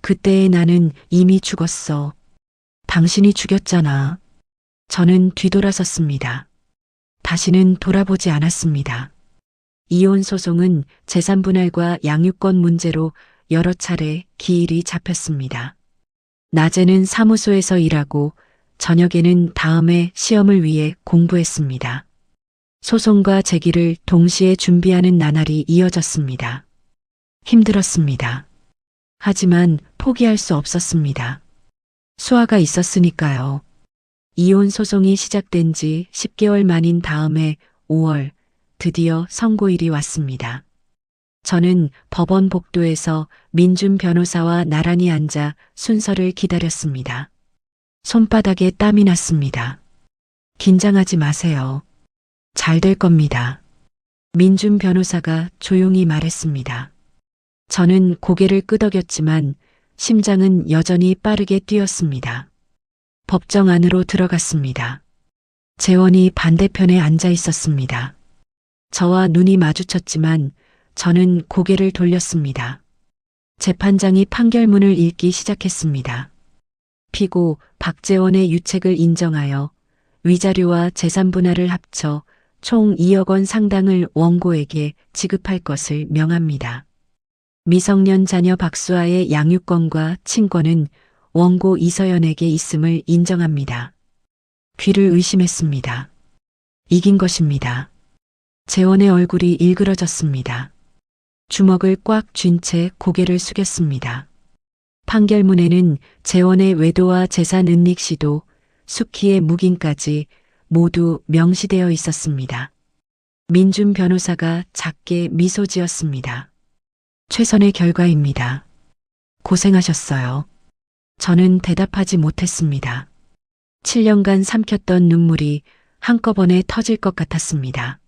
[SPEAKER 1] 그때의 나는 이미 죽었어. 당신이 죽였잖아. 저는 뒤돌아섰습니다. 다시는 돌아보지 않았습니다. 이혼 소송은 재산분할과 양육권 문제로 여러 차례 기일이 잡혔습니다. 낮에는 사무소에서 일하고 저녁에는 다음해 시험을 위해 공부했습니다. 소송과 제기를 동시에 준비하는 나날이 이어졌습니다. 힘들었습니다. 하지만 포기할 수 없었습니다. 수아가 있었으니까요. 이혼 소송이 시작된 지 10개월 만인 다음해 5월 드디어 선고일이 왔습니다. 저는 법원 복도에서 민준 변호사와 나란히 앉아 순서를 기다렸습니다. 손바닥에 땀이 났습니다. 긴장하지 마세요. 잘 될 겁니다. 민준 변호사가 조용히 말했습니다. 저는 고개를 끄덕였지만 심장은 여전히 빠르게 뛰었습니다. 법정 안으로 들어갔습니다. 재원이 반대편에 앉아 있었습니다. 저와 눈이 마주쳤지만 저는 고개를 돌렸습니다. 재판장이 판결문을 읽기 시작했습니다. 피고 박재원의 유책을 인정하여 위자료와 재산 분할을 합쳐 총 2억 원 상당을 원고에게 지급할 것을 명합니다. 미성년 자녀 박수아의 양육권과 친권은 원고 이서연에게 있음을 인정합니다. 귀를 의심했습니다. 이긴 것입니다. 재원의 얼굴이 일그러졌습니다. 주먹을 꽉 쥔 채 고개를 숙였습니다. 판결문에는 재원의 외도와 재산 은닉 시도, 수키의 묵인까지 모두 명시되어 있었습니다. 민준 변호사가 작게 미소 지었습니다. 최선의 결과입니다. 고생하셨어요. 저는 대답하지 못했습니다. 7년간 삼켰던 눈물이 한꺼번에 터질 것 같았습니다.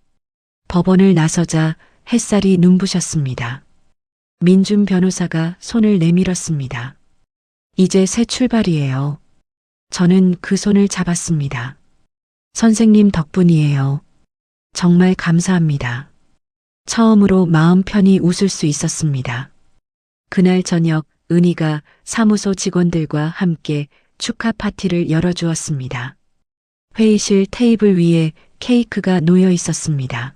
[SPEAKER 1] 법원을 나서자 햇살이 눈부셨습니다. 민준 변호사가 손을 내밀었습니다. 이제 새 출발이에요. 저는 그 손을 잡았습니다. 선생님 덕분이에요. 정말 감사합니다. 처음으로 마음 편히 웃을 수 있었습니다. 그날 저녁 은희가 사무소 직원들과 함께 축하 파티를 열어주었습니다. 회의실 테이블 위에 케이크가 놓여 있었습니다.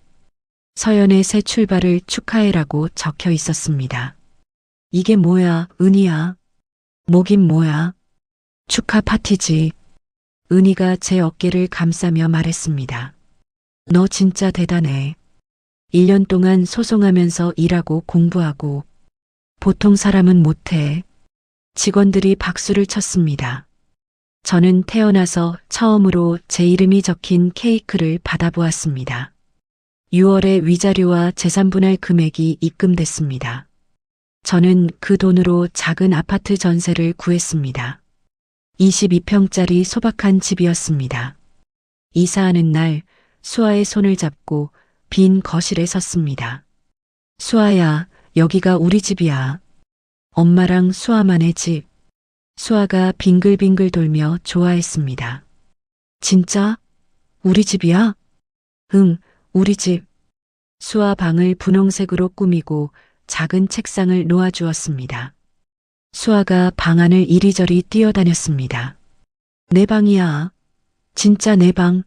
[SPEAKER 1] 서연의 새 출발을 축하해라고 적혀 있었습니다. 이게 뭐야, 은희야? 뭐긴 뭐야? 축하 파티지. 은희가 제 어깨를 감싸며 말했습니다. 너 진짜 대단해. 1년 동안 소송하면서 일하고 공부하고 보통 사람은 못해. 직원들이 박수를 쳤습니다. 저는 태어나서 처음으로 제 이름이 적힌 케이크를 받아보았습니다. 6월에 위자료와 재산 분할 금액이 입금됐습니다. 저는 그 돈으로 작은 아파트 전세를 구했습니다. 22평짜리 소박한 집이었습니다. 이사하는 날 수아의 손을 잡고 빈 거실에 섰습니다. 수아야, 여기가 우리 집이야. 엄마랑 수아만의 집. 수아가 빙글빙글 돌며 좋아했습니다. 진짜? 우리 집이야? 응, 우리 집. 수아 방을 분홍색으로 꾸미고 작은 책상을 놓아주었습니다. 수아가 방 안을 이리저리 뛰어다녔습니다. 내 방이야. 진짜 내 방.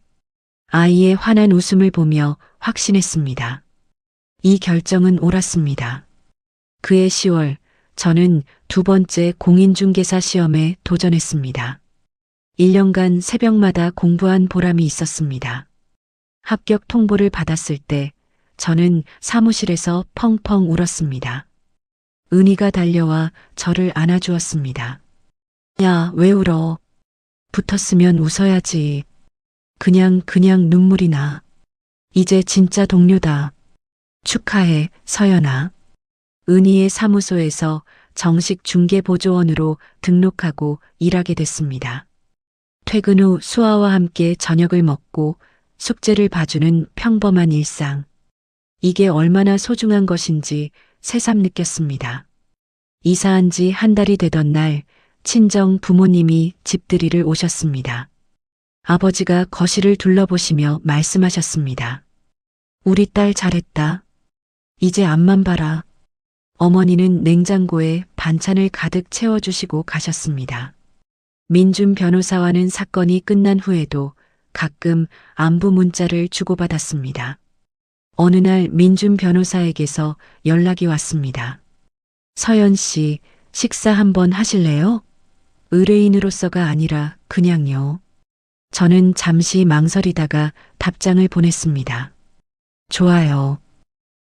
[SPEAKER 1] 아이의 환한 웃음을 보며 확신했습니다. 이 결정은 옳았습니다. 그해 10월 저는 두 번째 공인중개사 시험에 도전했습니다. 1년간 새벽마다 공부한 보람이 있었습니다. 합격 통보를 받았을 때 저는 사무실에서 펑펑 울었습니다. 은희가 달려와 저를 안아주었습니다. 야, 왜 울어? 붙었으면 웃어야지. 그냥 눈물이 나. 이제 진짜 동료다. 축하해, 서연아. 은희의 사무소에서 정식 중개보조원으로 등록하고 일하게 됐습니다. 퇴근 후 수아와 함께 저녁을 먹고 숙제를 봐주는 평범한 일상. 이게 얼마나 소중한 것인지 새삼 느꼈습니다. 이사한 지 한 달이 되던 날 친정 부모님이 집들이를 오셨습니다. 아버지가 거실을 둘러보시며 말씀하셨습니다. 우리 딸 잘했다. 이제 앞만 봐라. 어머니는 냉장고에 반찬을 가득 채워주시고 가셨습니다. 민준 변호사와는 사건이 끝난 후에도 가끔 안부 문자를 주고받았습니다. 어느 날 민준 변호사에게서 연락이 왔습니다. 서연 씨, 식사 한번 하실래요? 의뢰인으로서가 아니라 그냥요. 저는 잠시 망설이다가 답장을 보냈습니다. 좋아요.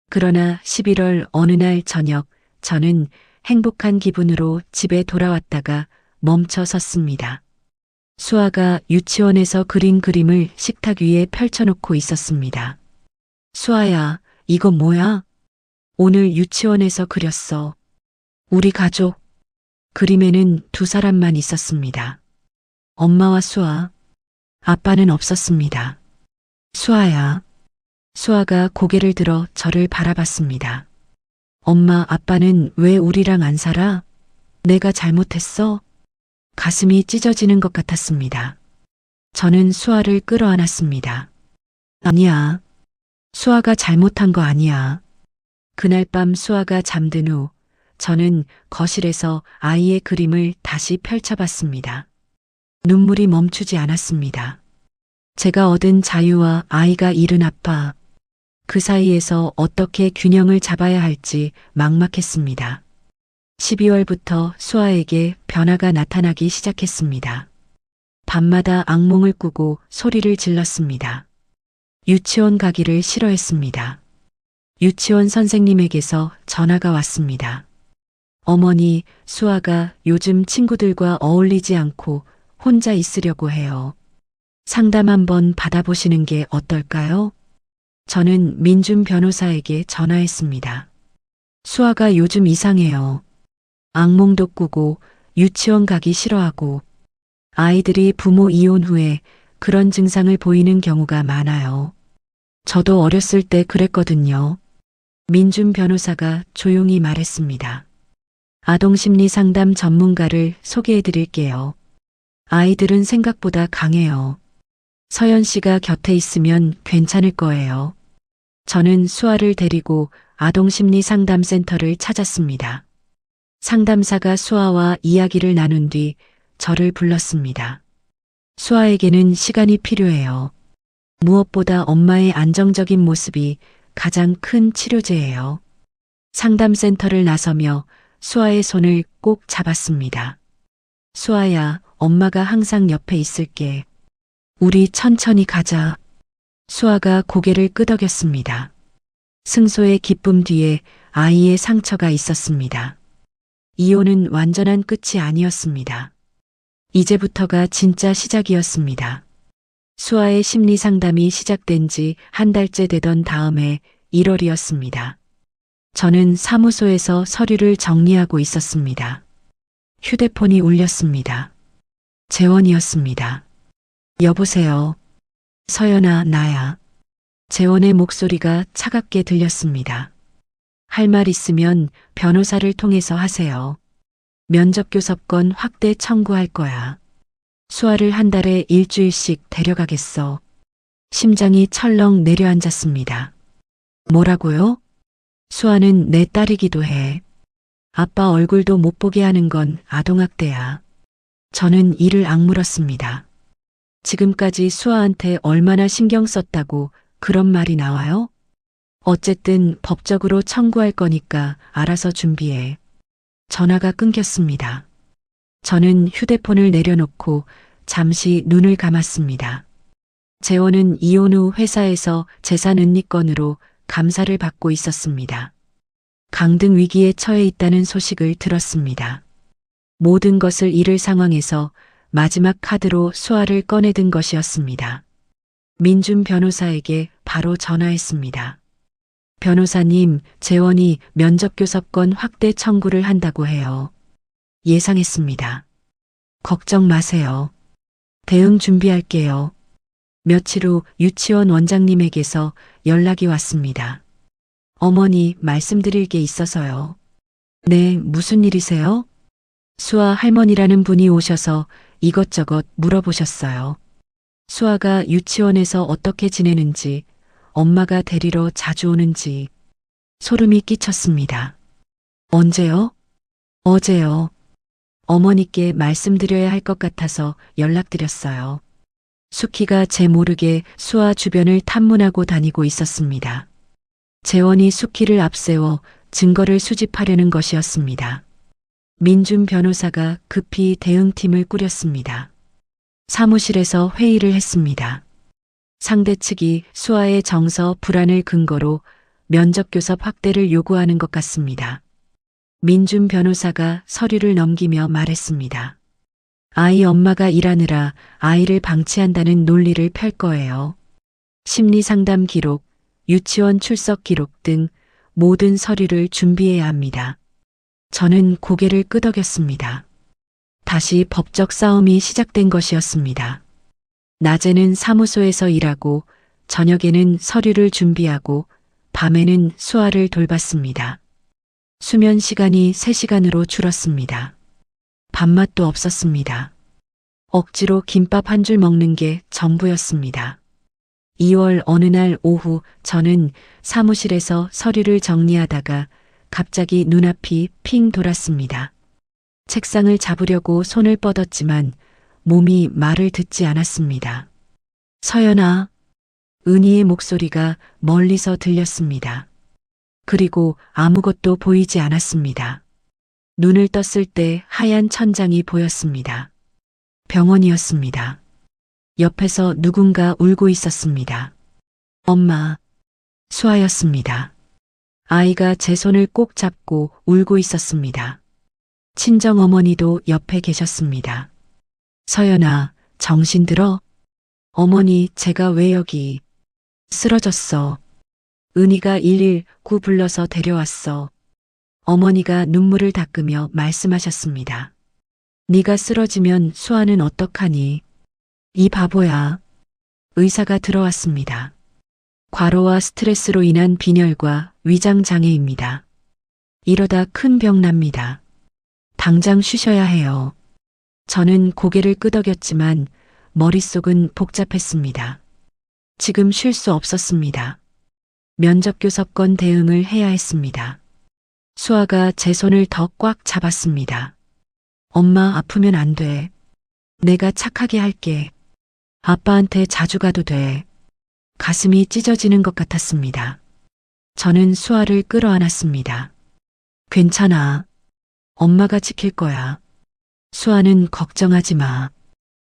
[SPEAKER 1] 그러나 11월 어느 날 저녁 저는 행복한 기분으로 집에 돌아왔다가 멈춰 섰습니다. 수아가 유치원에서 그린 그림을 식탁 위에 펼쳐놓고 있었습니다. 수아야, 이거 뭐야? 오늘 유치원에서 그렸어. 우리 가족. 그림에는 두 사람만 있었습니다. 엄마와 수아. 아빠는 없었습니다. 수아야. 수아가 고개를 들어 저를 바라봤습니다. 엄마, 아빠는 왜 우리랑 안 살아? 내가 잘못했어? 가슴이 찢어지는 것 같았습니다. 저는 수아를 끌어안았습니다. 아니야. 수아가 잘못한 거 아니야. 그날 밤 수아가 잠든 후 저는 거실에서 아이의 그림을 다시 펼쳐봤습니다. 눈물이 멈추지 않았습니다. 제가 얻은 자유와 아이가 잃은 아빠, 그 사이에서 어떻게 균형을 잡아야 할지 막막했습니다. 12월부터 수아에게 변화가 나타나기 시작했습니다. 밤마다 악몽을 꾸고 소리를 질렀습니다. 유치원 가기를 싫어했습니다. 유치원 선생님에게서 전화가 왔습니다. 어머니, 수아가 요즘 친구들과 어울리지 않고 혼자 있으려고 해요. 상담 한번 받아보시는 게 어떨까요? 저는 민준 변호사에게 전화했습니다. 수아가 요즘 이상해요. 악몽도 꾸고 유치원 가기 싫어하고 아이들이 부모 이혼 후에 그런 증상을 보이는 경우가 많아요. 저도 어렸을 때 그랬거든요. 민준 변호사가 조용히 말했습니다. 아동심리 상담 전문가를 소개해 드릴게요. 아이들은 생각보다 강해요. 서연 씨가 곁에 있으면 괜찮을 거예요. 저는 수아를 데리고 아동심리 상담센터를 찾았습니다. 상담사가 수아와 이야기를 나눈 뒤 저를 불렀습니다. 수아에게는 시간이 필요해요. 무엇보다 엄마의 안정적인 모습이 가장 큰 치료제예요. 상담센터를 나서며 수아의 손을 꼭 잡았습니다. 수아야, 엄마가 항상 옆에 있을게. 우리 천천히 가자. 수아가 고개를 끄덕였습니다. 승소의 기쁨 뒤에 아이의 상처가 있었습니다. 이혼은 완전한 끝이 아니었습니다. 이제부터가 진짜 시작이었습니다. 수아의 심리 상담이 시작된 지 한 달째 되던 다음해 1월이었습니다. 저는 사무소에서 서류를 정리하고 있었습니다. 휴대폰이 울렸습니다. 재원이었습니다. 여보세요. 서연아, 나야. 재원의 목소리가 차갑게 들렸습니다. 할 말 있으면 변호사를 통해서 하세요. 면접교섭권 확대 청구할 거야. 수아를 한 달에 일주일씩 데려가겠어. 심장이 철렁 내려앉았습니다. 뭐라고요? 수아는 내 딸이기도 해. 아빠 얼굴도 못 보게 하는 건 아동학대야. 저는 이를 악물었습니다. 지금까지 수아한테 얼마나 신경 썼다고 그런 말이 나와요? 어쨌든 법적으로 청구할 거니까 알아서 준비해. 전화가 끊겼습니다. 저는 휴대폰을 내려놓고 잠시 눈을 감았습니다. 재원은 이혼 후 회사에서 재산 은닉건으로 감사를 받고 있었습니다. 강등 위기에 처해 있다는 소식을 들었습니다. 모든 것을 잃을 상황에서 마지막 카드로 수아를 꺼내든 것이었습니다. 민준 변호사에게 바로 전화했습니다. 변호사님, 재원이 면접교섭권 확대 청구를 한다고 해요. 예상했습니다. 걱정 마세요. 대응 준비할게요. 며칠 후 유치원 원장님에게서 연락이 왔습니다. 어머니, 말씀드릴 게 있어서요. 네, 무슨 일이세요? 수아 할머니라는 분이 오셔서 이것저것 물어보셨어요. 수아가 유치원에서 어떻게 지내는지, 엄마가 데리러 자주 오는지 소름이 끼쳤습니다. 언제요? 어제요. 어머니께 말씀드려야 할 것 같아서 연락드렸어요. 수키가 제 모르게 수아 주변을 탐문하고 다니고 있었습니다. 재원이 수키를 앞세워 증거를 수집하려는 것이었습니다. 민준 변호사가 급히 대응팀을 꾸렸습니다. 사무실에서 회의를 했습니다. 상대 측이 수아의 정서 불안을 근거로 면접교섭 확대를 요구하는 것 같습니다. 민준 변호사가 서류를 넘기며 말했습니다. 아이 엄마가 일하느라 아이를 방치한다는 논리를 펼 거예요. 심리상담 기록, 유치원 출석 기록 등 모든 서류를 준비해야 합니다. 저는 고개를 끄덕였습니다. 다시 법적 싸움이 시작된 것이었습니다. 낮에는 사무소에서 일하고 저녁에는 서류를 준비하고 밤에는 수아를 돌봤습니다. 수면 시간이 3시간으로 줄었습니다. 밥맛도 없었습니다. 억지로 김밥 한 줄 먹는 게 전부였습니다. 2월 어느 날 오후 저는 사무실에서 서류를 정리하다가 갑자기 눈앞이 핑 돌았습니다. 책상을 잡으려고 손을 뻗었지만 몸이 말을 듣지 않았습니다. 서연아, 은희의 목소리가 멀리서 들렸습니다. 그리고 아무것도 보이지 않았습니다. 눈을 떴을 때 하얀 천장이 보였습니다. 병원이었습니다. 옆에서 누군가 울고 있었습니다. 엄마, 수아였습니다. 아이가 제 손을 꼭 잡고 울고 있었습니다. 친정 어머니도 옆에 계셨습니다. 서연아, 정신 들어? 어머니, 제가 왜 여기? 쓰러졌어. 은희가 119 불러서 데려왔어. 어머니가 눈물을 닦으며 말씀하셨습니다. 네가 쓰러지면 수아는 어떡하니? 이 바보야. 의사가 들어왔습니다. 과로와 스트레스로 인한 빈혈과 위장 장애입니다. 이러다 큰 병 납니다. 당장 쉬셔야 해요. 저는 고개를 끄덕였지만 머릿속은 복잡했습니다. 지금 쉴 수 없었습니다. 면접교섭권 대응을 해야 했습니다. 수아가 제 손을 더 꽉 잡았습니다. 엄마, 아프면 안 돼. 내가 착하게 할게. 아빠한테 자주 가도 돼. 가슴이 찢어지는 것 같았습니다. 저는 수아를 끌어안았습니다. 괜찮아. 엄마가 지킬 거야. 수아는 걱정하지 마.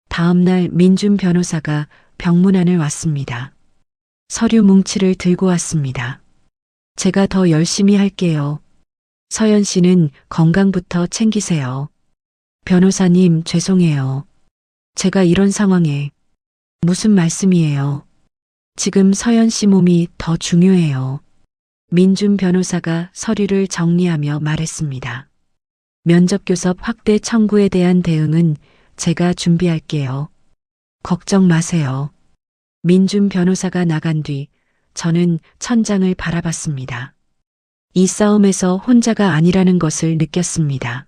[SPEAKER 1] 다음 날 민준 변호사가 병문안을 왔습니다. 서류 뭉치를 들고 왔습니다. 제가 더 열심히 할게요. 서연 씨는 건강부터 챙기세요. 변호사님, 죄송해요. 제가 이런 상황에. 무슨 말씀이에요? 지금 서연 씨 몸이 더 중요해요. 민준 변호사가 서류를 정리하며 말했습니다. 면접교섭 확대 청구에 대한 대응은 제가 준비할게요. 걱정 마세요. 민준 변호사가 나간 뒤 저는 천장을 바라봤습니다. 이 싸움에서 혼자가 아니라는 것을 느꼈습니다.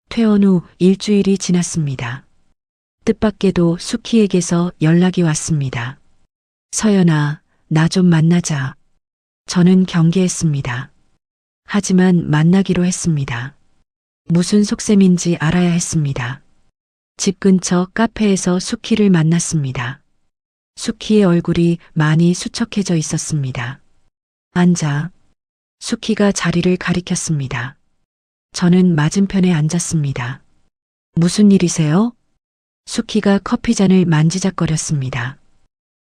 [SPEAKER 1] 퇴원 후 일주일이 지났습니다. 뜻밖에도 수키에게서 연락이 왔습니다. 서연아, 나 좀 만나자. 저는 경계했습니다. 하지만 만나기로 했습니다. 무슨 속셈인지 알아야 했습니다. 집 근처 카페에서 수키를 만났습니다. 수키의 얼굴이 많이 수척해져 있었습니다. 앉아. 수키가 자리를 가리켰습니다. 저는 맞은편에 앉았습니다. 무슨 일이세요? 수키가 커피잔을 만지작거렸습니다.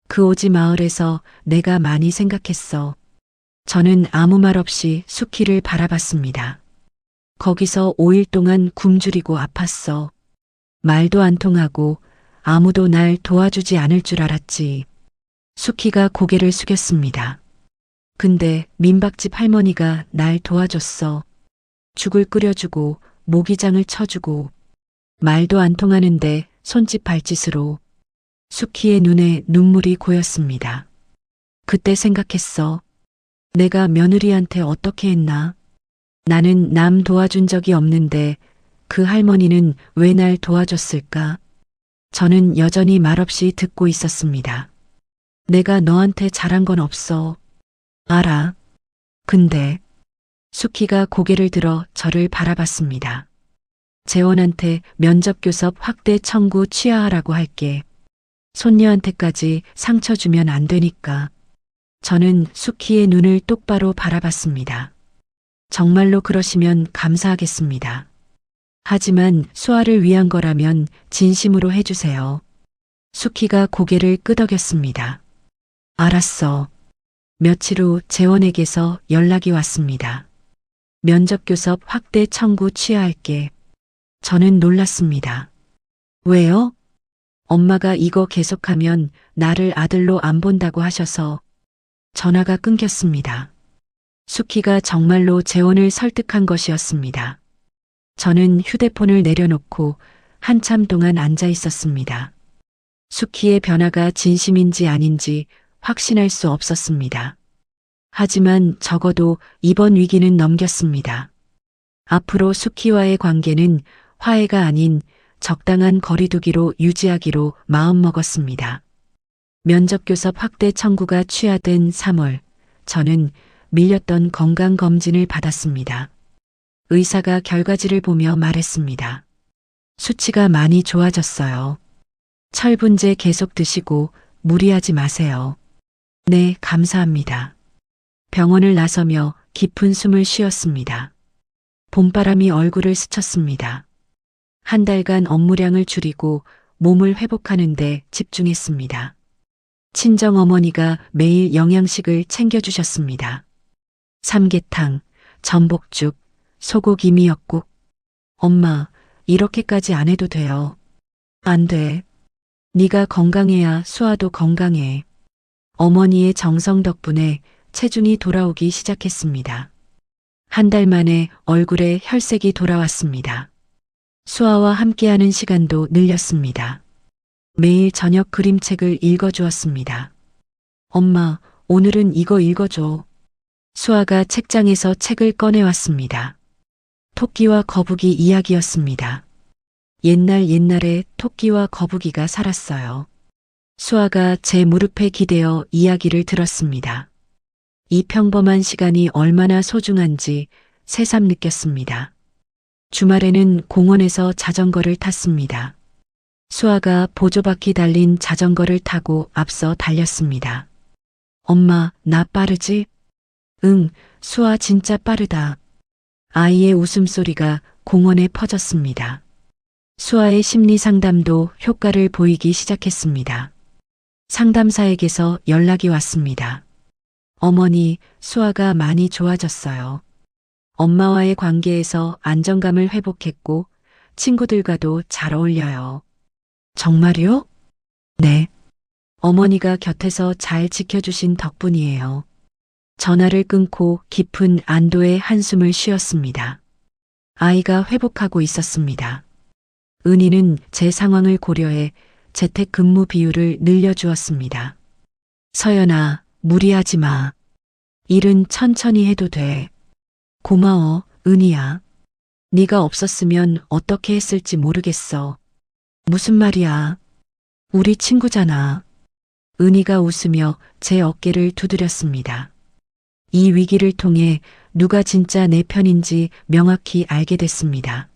[SPEAKER 1] 그 오지 마을에서 내가 많이 생각했어. 저는 아무 말 없이 수키를 바라봤습니다. 거기서 5일 동안 굶주리고 아팠어. 말도 안 통하고 아무도 날 도와주지 않을 줄 알았지. 수키가 고개를 숙였습니다. 근데 민박집 할머니가 날 도와줬어. 죽을 끓여주고 모기장을 쳐주고 말도 안 통하는데 손짓 발짓으로. 수키의 눈에 눈물이 고였습니다. 그때 생각했어. 내가 며느리한테 어떻게 했나? 나는 남 도와준 적이 없는데 그 할머니는 왜 날 도와줬을까? 저는 여전히 말없이 듣고 있었습니다. 내가 너한테 잘한 건 없어. 알아. 근데 수키가 고개를 들어 저를 바라봤습니다. 재원한테 면접교섭 확대 청구 취하하라고 할게. 손녀한테까지 상처 주면 안 되니까. 저는 수키의 눈을 똑바로 바라봤습니다. 정말로 그러시면 감사하겠습니다. 하지만 수아를 위한 거라면 진심으로 해주세요. 수키가 고개를 끄덕였습니다. 알았어. 며칠 후 재원에게서 연락이 왔습니다. 면접교섭 확대 청구 취하할게. 저는 놀랐습니다. 왜요? 엄마가 이거 계속하면 나를 아들로 안 본다고 하셔서. 전화가 끊겼습니다. 수키가 정말로 재원을 설득한 것이었습니다. 저는 휴대폰을 내려놓고 한참 동안 앉아 있었습니다. 수키의 변화가 진심인지 아닌지 확신할 수 없었습니다. 하지만 적어도 이번 위기는 넘겼습니다. 앞으로 수키와의 관계는 화해가 아닌 적당한 거리두기로 유지하기로 마음먹었습니다. 면접 교섭 확대 청구가 취하된 3월, 저는 밀렸던 건강검진을 받았습니다. 의사가 결과지를 보며 말했습니다. 수치가 많이 좋아졌어요. 철분제 계속 드시고 무리하지 마세요. 네, 감사합니다. 병원을 나서며 깊은 숨을 쉬었습니다. 봄바람이 얼굴을 스쳤습니다. 한 달간 업무량을 줄이고 몸을 회복하는 데 집중했습니다. 친정 어머니가 매일 영양식을 챙겨주셨습니다. 삼계탕, 전복죽, 소고기 미역국. 엄마, 이렇게까지 안 해도 돼요. 안 돼. 네가 건강해야 수아도 건강해. 어머니의 정성 덕분에 체중이 돌아오기 시작했습니다. 한 달 만에 얼굴에 혈색이 돌아왔습니다. 수아와 함께하는 시간도 늘렸습니다. 매일 저녁 그림책을 읽어주었습니다. 엄마, 오늘은 이거 읽어줘. 수아가 책장에서 책을 꺼내왔습니다. 토끼와 거북이 이야기였습니다. 옛날에 토끼와 거북이가 살았어요. 수아가 제 무릎에 기대어 이야기를 들었습니다. 이 평범한 시간이 얼마나 소중한지 새삼 느꼈습니다. 주말에는 공원에서 자전거를 탔습니다. 수아가 보조바퀴 달린 자전거를 타고 앞서 달렸습니다. 엄마, 나 빠르지? 응, 수아 진짜 빠르다. 아이의 웃음소리가 공원에 퍼졌습니다. 수아의 심리 상담도 효과를 보이기 시작했습니다. 상담사에게서 연락이 왔습니다. 어머니, 수아가 많이 좋아졌어요. 엄마와의 관계에서 안정감을 회복했고 친구들과도 잘 어울려요. 정말요? 네. 어머니가 곁에서 잘 지켜주신 덕분이에요. 전화를 끊고 깊은 안도의 한숨을 쉬었습니다. 아이가 회복하고 있었습니다. 은희는 제 상황을 고려해 재택 근무 비율을 늘려주었습니다. 서연아, 무리하지 마. 일은 천천히 해도 돼. 고마워, 은희야. 네가 없었으면 어떻게 했을지 모르겠어. 무슨 말이야? 우리 친구잖아. 은희가 웃으며 제 어깨를 두드렸습니다. 이 위기를 통해 누가 진짜 내 편인지 명확히 알게 됐습니다.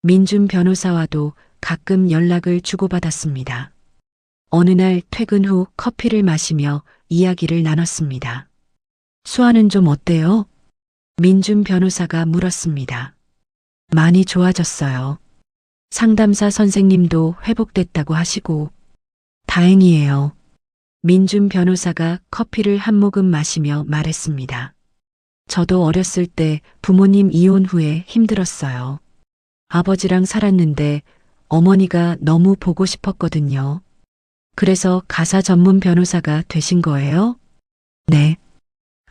[SPEAKER 1] 민준 변호사와도 가끔 연락을 주고받았습니다. 어느 날 퇴근 후 커피를 마시며 이야기를 나눴습니다. 수아는 좀 어때요? 민준 변호사가 물었습니다. 많이 좋아졌어요. 상담사 선생님도 회복됐다고 하시고. 다행이에요. 민준 변호사가 커피를 한 모금 마시며 말했습니다. 저도 어렸을 때 부모님 이혼 후에 힘들었어요. 아버지랑 살았는데 어머니가 너무 보고 싶었거든요. 그래서 가사 전문 변호사가 되신 거예요? 네.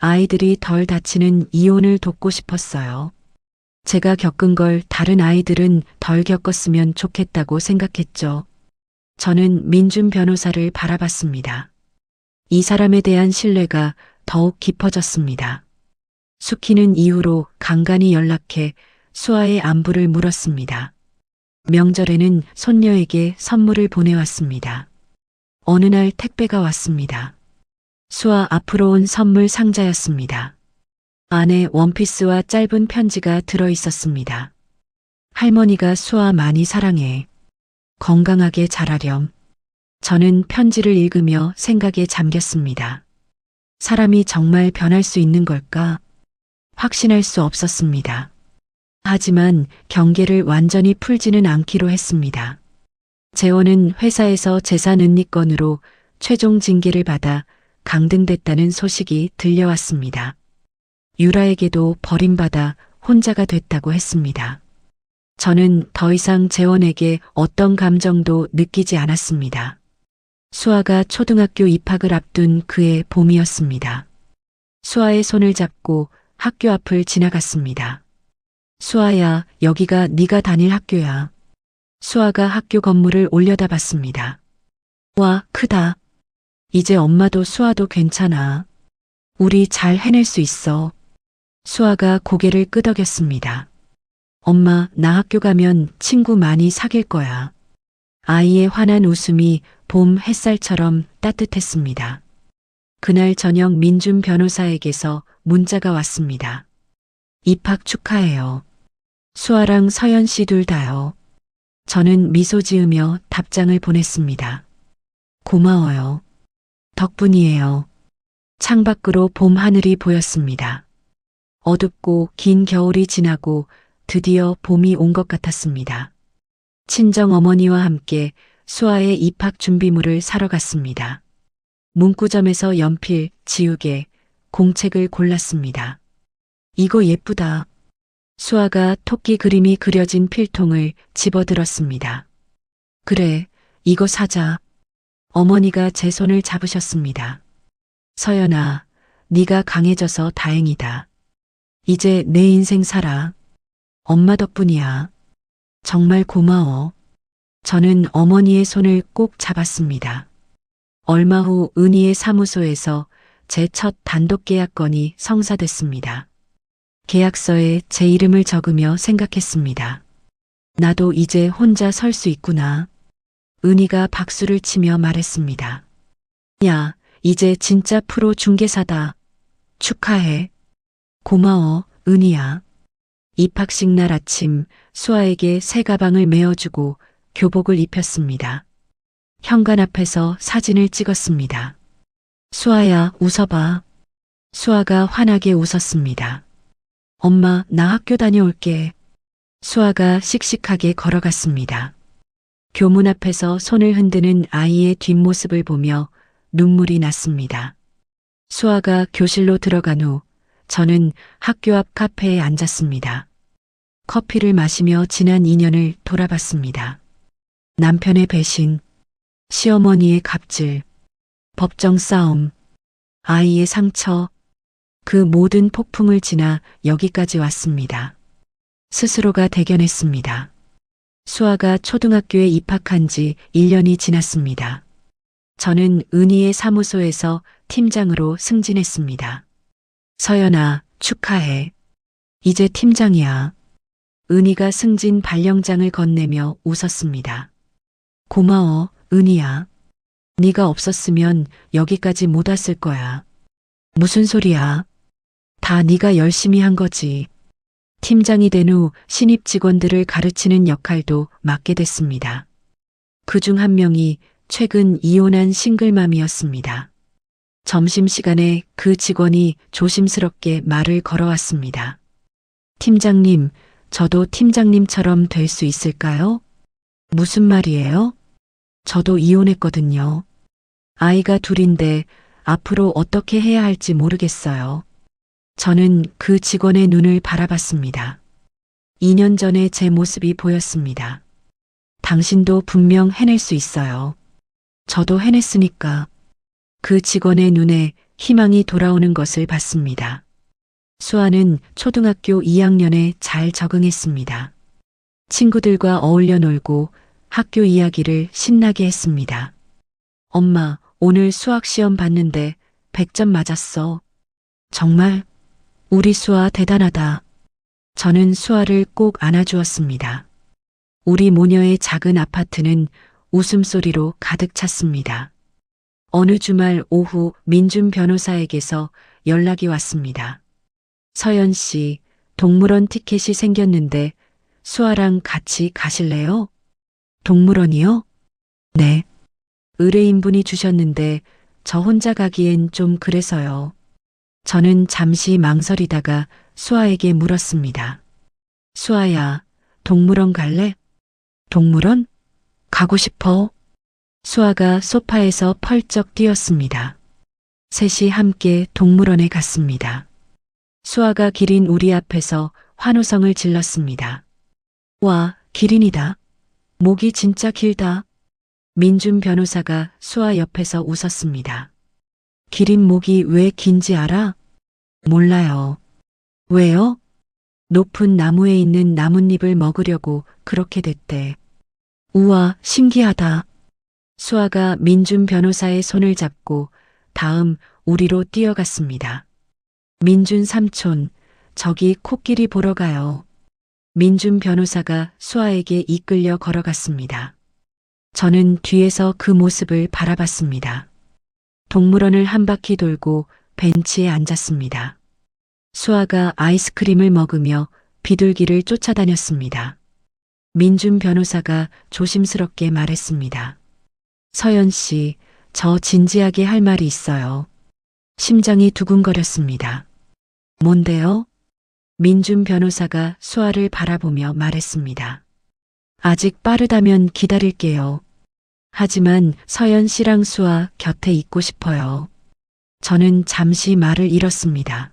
[SPEAKER 1] 아이들이 덜 다치는 이혼을 돕고 싶었어요. 제가 겪은 걸 다른 아이들은 덜 겪었으면 좋겠다고 생각했죠. 저는 민준 변호사를 바라봤습니다. 이 사람에 대한 신뢰가 더욱 깊어졌습니다. 수키는 이후로 간간히 연락해 수아의 안부를 물었습니다. 명절에는 손녀에게 선물을 보내왔습니다. 어느 날 택배가 왔습니다. 수아 앞으로 온 선물 상자였습니다. 안에 원피스와 짧은 편지가 들어 있었습니다. 할머니가 수아 많이 사랑해. 건강하게 자라렴. 저는 편지를 읽으며 생각에 잠겼습니다. 사람이 정말 변할 수 있는 걸까? 확신할 수 없었습니다. 하지만 경계를 완전히 풀지는 않기로 했습니다. 재원은 회사에서 재산 은닉건으로 최종 징계를 받아 강등됐다는 소식이 들려왔습니다. 유라에게도 버림받아 혼자가 됐다고 했습니다. 저는 더 이상 재원에게 어떤 감정도 느끼지 않았습니다. 수아가 초등학교 입학을 앞둔 그해 봄이었습니다. 수아의 손을 잡고 학교 앞을 지나갔습니다. 수아야, 여기가 네가 다닐 학교야. 수아가 학교 건물을 올려다봤습니다. 와, 크다. 이제 엄마도 수아도 괜찮아. 우리 잘 해낼 수 있어. 수아가 고개를 끄덕였습니다. 엄마, 나 학교 가면 친구 많이 사귈 거야. 아이의 환한 웃음이 봄 햇살처럼 따뜻했습니다. 그날 저녁 민준 변호사에게서 문자가 왔습니다. 입학 축하해요. 수아랑 서연 씨 둘 다요. 저는 미소 지으며 답장을 보냈습니다. 고마워요. 덕분이에요. 창밖으로 봄 하늘이 보였습니다. 어둡고 긴 겨울이 지나고 드디어 봄이 온 것 같았습니다. 친정 어머니와 함께 수아의 입학 준비물을 사러 갔습니다. 문구점에서 연필, 지우개, 공책을 골랐습니다. 이거 예쁘다. 수아가 토끼 그림이 그려진 필통을 집어들었습니다. 그래, 이거 사자. 어머니가 제 손을 잡으셨습니다. 서연아, 네가 강해져서 다행이다. 이제 내 인생 살아. 엄마 덕분이야. 정말 고마워. 저는 어머니의 손을 꼭 잡았습니다. 얼마 후 은희의 사무소에서 제 첫 단독 계약건이 성사됐습니다. 계약서에 제 이름을 적으며 생각했습니다. 나도 이제 혼자 설 수 있구나. 은희가 박수를 치며 말했습니다. 야, 이제 진짜 프로 중개사다. 축하해. 고마워, 은희야. 입학식 날 아침 수아에게 새 가방을 메어주고 교복을 입혔습니다. 현관 앞에서 사진을 찍었습니다. 수아야, 웃어봐. 수아가 환하게 웃었습니다. 엄마, 나 학교 다녀올게. 수아가 씩씩하게 걸어갔습니다. 교문 앞에서 손을 흔드는 아이의 뒷모습을 보며 눈물이 났습니다. 수아가 교실로 들어간 후 저는 학교 앞 카페에 앉았습니다. 커피를 마시며 지난 인연을 돌아봤습니다. 남편의 배신, 시어머니의 갑질, 법정 싸움, 아이의 상처, 그 모든 폭풍을 지나 여기까지 왔습니다. 스스로가 대견했습니다. 수아가 초등학교에 입학한 지 1년이 지났습니다. 저는 은희의 사무소에서 팀장으로 승진했습니다. 서연아, 축하해. 이제 팀장이야. 은희가 승진 발령장을 건네며 웃었습니다. 고마워, 은희야. 네가 없었으면 여기까지 못 왔을 거야. 무슨 소리야? 다 네가 열심히 한 거지. 팀장이 된 후 신입 직원들을 가르치는 역할도 맡게 됐습니다. 그중 한 명이 최근 이혼한 싱글맘이었습니다. 점심시간에 그 직원이 조심스럽게 말을 걸어왔습니다. 팀장님, 저도 팀장님처럼 될 수 있을까요? 무슨 말이에요? 저도 이혼했거든요. 아이가 둘인데 앞으로 어떻게 해야 할지 모르겠어요. 저는 그 직원의 눈을 바라봤습니다. 2년 전에 제 모습이 보였습니다. 당신도 분명 해낼 수 있어요. 저도 해냈으니까. 그 직원의 눈에 희망이 돌아오는 것을 봤습니다. 수아는 초등학교 2학년에 잘 적응했습니다. 친구들과 어울려 놀고 학교 이야기를 신나게 했습니다. 엄마, 오늘 수학 시험 봤는데 100점 맞았어. 정말? 우리 수아 대단하다. 저는 수아를 꼭 안아주었습니다. 우리 모녀의 작은 아파트는 웃음소리로 가득 찼습니다. 어느 주말 오후 민준 변호사에게서 연락이 왔습니다. 서연 씨, 동물원 티켓이 생겼는데 수아랑 같이 가실래요? 동물원이요? 네. 의뢰인분이 주셨는데 저 혼자 가기엔 좀 그래서요. 저는 잠시 망설이다가 수아에게 물었습니다. 수아야, 동물원 갈래? 동물원? 가고 싶어. 수아가 소파에서 펄쩍 뛰었습니다. 셋이 함께 동물원에 갔습니다. 수아가 기린 우리 앞에서 환호성을 질렀습니다. 와, 기린이다. 목이 진짜 길다. 민준 변호사가 수아 옆에서 웃었습니다. 기린 목이 왜 긴지 알아? 몰라요. 왜요? 높은 나무에 있는 나뭇잎을 먹으려고 그렇게 됐대. 우와, 신기하다. 수아가 민준 변호사의 손을 잡고 다음 우리로 뛰어갔습니다. 민준 삼촌, 저기 코끼리 보러 가요. 민준 변호사가 수아에게 이끌려 걸어갔습니다. 저는 뒤에서 그 모습을 바라봤습니다. 동물원을 한 바퀴 돌고 벤치에 앉았습니다. 수아가 아이스크림을 먹으며 비둘기를 쫓아다녔습니다. 민준 변호사가 조심스럽게 말했습니다. 서연 씨, 저 진지하게 할 말이 있어요. 심장이 두근거렸습니다. 뭔데요? 민준 변호사가 수아를 바라보며 말했습니다. 아직 빠르다면 기다릴게요. 하지만 서연 씨랑 수아 곁에 있고 싶어요. 저는 잠시 말을 잃었습니다.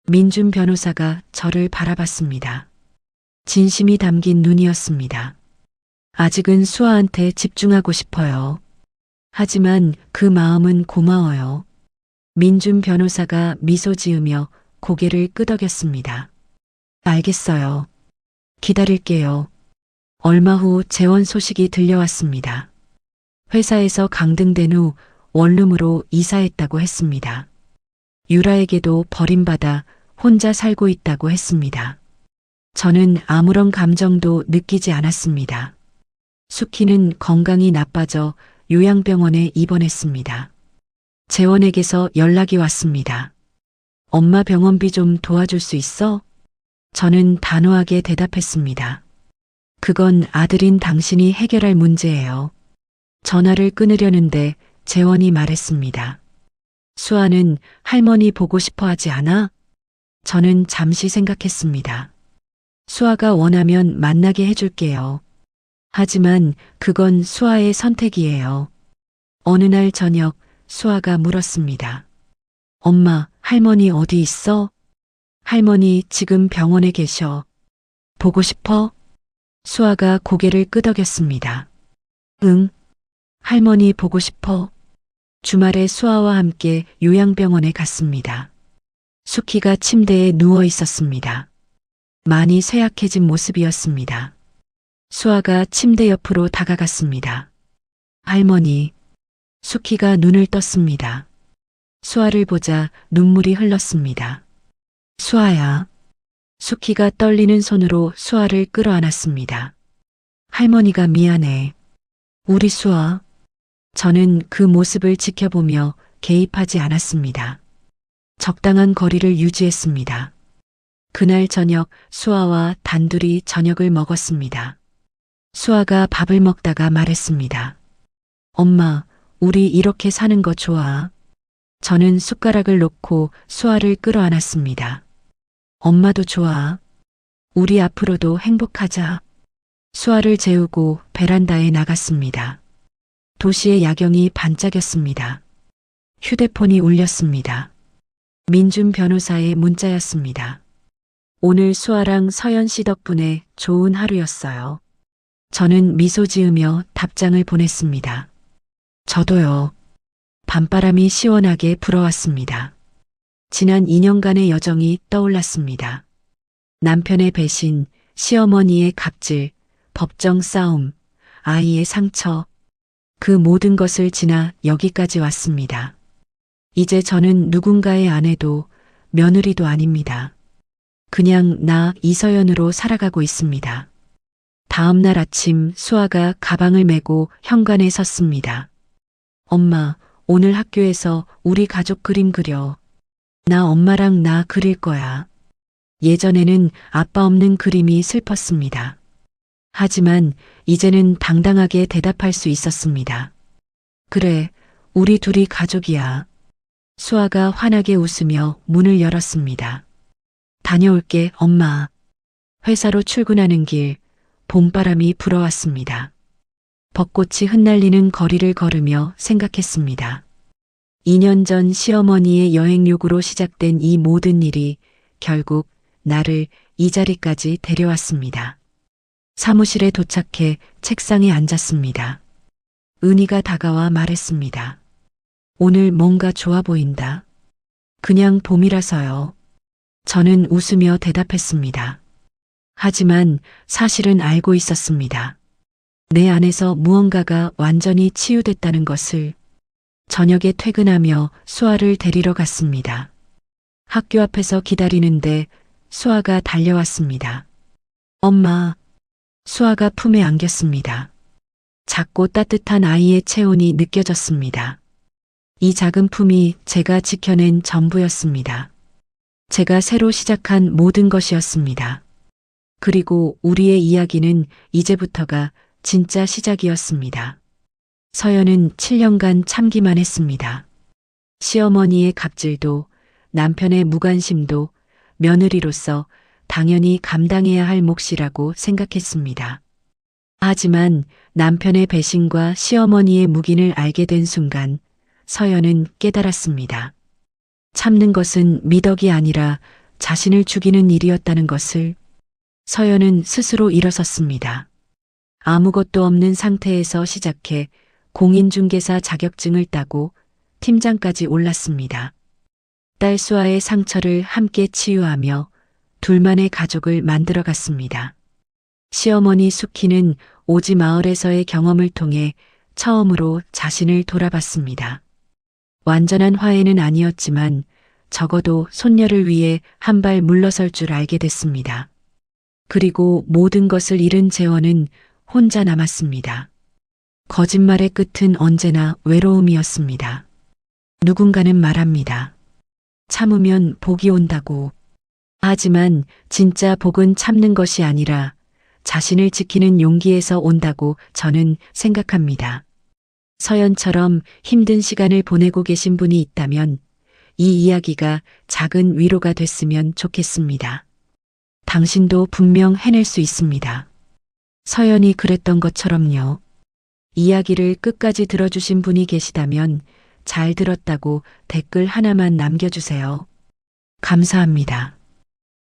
[SPEAKER 1] 민준 변호사가 저를 바라봤습니다. 진심이 담긴 눈이었습니다. 아직은 수아한테 집중하고 싶어요. 하지만 그 마음은 고마워요. 민준 변호사가 미소 지으며 고개를 끄덕였습니다. 알겠어요. 기다릴게요. 얼마 후 재원 소식이 들려왔습니다. 회사에서 강등된 후 원룸으로 이사했다고 했습니다. 유라에게도 버림받아 혼자 살고 있다고 했습니다. 저는 아무런 감정도 느끼지 않았습니다. 수키는 건강이 나빠져 요양병원에 입원했습니다. 재원에게서 연락이 왔습니다. 엄마 병원비 좀 도와줄 수 있어? 저는 단호하게 대답했습니다. 그건 아들인 당신이 해결할 문제예요. 전화를 끊으려는데 재원이 말했습니다. 수아는 할머니 보고 싶어 하지 않아? 저는 잠시 생각했습니다. 수아가 원하면 만나게 해줄게요. 하지만 그건 수아의 선택이에요. 어느 날 저녁 수아가 물었습니다. 엄마, 할머니 어디 있어? 할머니 지금 병원에 계셔. 보고 싶어? 수아가 고개를 끄덕였습니다. 응. 할머니 보고 싶어. 주말에 수아와 함께 요양병원에 갔습니다. 수키가 침대에 누워 있었습니다. 많이 쇠약해진 모습이었습니다. 수아가 침대 옆으로 다가갔습니다. 할머니. 수키가 눈을 떴습니다. 수아를 보자 눈물이 흘렀습니다. 수아야. 수키가 떨리는 손으로 수아를 끌어안았습니다. 할머니가 미안해. 우리 수아. 저는 그 모습을 지켜보며 개입하지 않았습니다. 적당한 거리를 유지했습니다. 그날 저녁 수아와 단둘이 저녁을 먹었습니다. 수아가 밥을 먹다가 말했습니다. 엄마, 우리 이렇게 사는 거 좋아. 저는 숟가락을 놓고 수아를 끌어안았습니다. 엄마도 좋아. 우리 앞으로도 행복하자. 수아를 재우고 베란다에 나갔습니다. 도시의 야경이 반짝였습니다. 휴대폰이 울렸습니다. 민준 변호사의 문자였습니다. 오늘 수아랑 서연 씨 덕분에 좋은 하루였어요. 저는 미소 지으며 답장을 보냈습니다. 저도요. 밤바람이 시원하게 불어왔습니다. 지난 2년간의 여정이 떠올랐습니다. 남편의 배신, 시어머니의 갑질, 법정 싸움, 아이의 상처, 그 모든 것을 지나 여기까지 왔습니다. 이제 저는 누군가의 아내도 며느리도 아닙니다. 그냥 나 이서연으로 살아가고 있습니다. 다음 날 아침 수아가 가방을 메고 현관에 섰습니다. 엄마, 오늘 학교에서 우리 가족 그림 그려. 나 엄마랑 나 그릴 거야. 예전에는 아빠 없는 그림이 슬펐습니다. 하지만 이제는 당당하게 대답할 수 있었습니다. 그래, 우리 둘이 가족이야. 수아가 환하게 웃으며 문을 열었습니다. 다녀올게, 엄마. 회사로 출근하는 길, 봄바람이 불어왔습니다. 벚꽃이 흩날리는 거리를 걸으며 생각했습니다. 2년 전 시어머니의 여행 요구로 시작된 이 모든 일이 결국 나를 이 자리까지 데려왔습니다. 사무실에 도착해 책상에 앉았습니다. 은희가 다가와 말했습니다. 오늘 뭔가 좋아 보인다. 그냥 봄이라서요. 저는 웃으며 대답했습니다. 하지만 사실은 알고 있었습니다. 내 안에서 무언가가 완전히 치유됐다는 것을. 저녁에 퇴근하며 수아를 데리러 갔습니다. 학교 앞에서 기다리는데 수아가 달려왔습니다. 엄마. 수아가 품에 안겼습니다. 작고 따뜻한 아이의 체온이 느껴졌습니다. 이 작은 품이 제가 지켜낸 전부였습니다. 제가 새로 시작한 모든 것이었습니다. 그리고 우리의 이야기는 이제부터가 진짜 시작이었습니다. 서연은 7년간 참기만 했습니다. 시어머니의 갑질도 남편의 무관심도 며느리로서 당연히 감당해야 할 몫이라고 생각했습니다. 하지만 남편의 배신과 시어머니의 묵인을 알게 된 순간 서연은 깨달았습니다. 참는 것은 미덕이 아니라 자신을 죽이는 일이었다는 것을. 서연은 스스로 일어섰습니다. 아무것도 없는 상태에서 시작해 공인중개사 자격증을 따고 팀장까지 올랐습니다. 딸 수아의 상처를 함께 치유하며 둘만의 가족을 만들어갔습니다. 시어머니 수키는 오지 마을에서의 경험을 통해 처음으로 자신을 돌아봤습니다. 완전한 화해는 아니었지만 적어도 손녀를 위해 한 발 물러설 줄 알게 됐습니다. 그리고 모든 것을 잃은 재원은 혼자 남았습니다. 거짓말의 끝은 언제나 외로움이었습니다. 누군가는 말합니다. 참으면 복이 온다고. 하지만 진짜 복은 참는 것이 아니라 자신을 지키는 용기에서 온다고 저는 생각합니다. 서연처럼 힘든 시간을 보내고 계신 분이 있다면 이 이야기가 작은 위로가 됐으면 좋겠습니다. 당신도 분명 해낼 수 있습니다. 서연이 그랬던 것처럼요. 이야기를 끝까지 들어주신 분이 계시다면 잘 들었다고 댓글 하나만 남겨주세요. 감사합니다.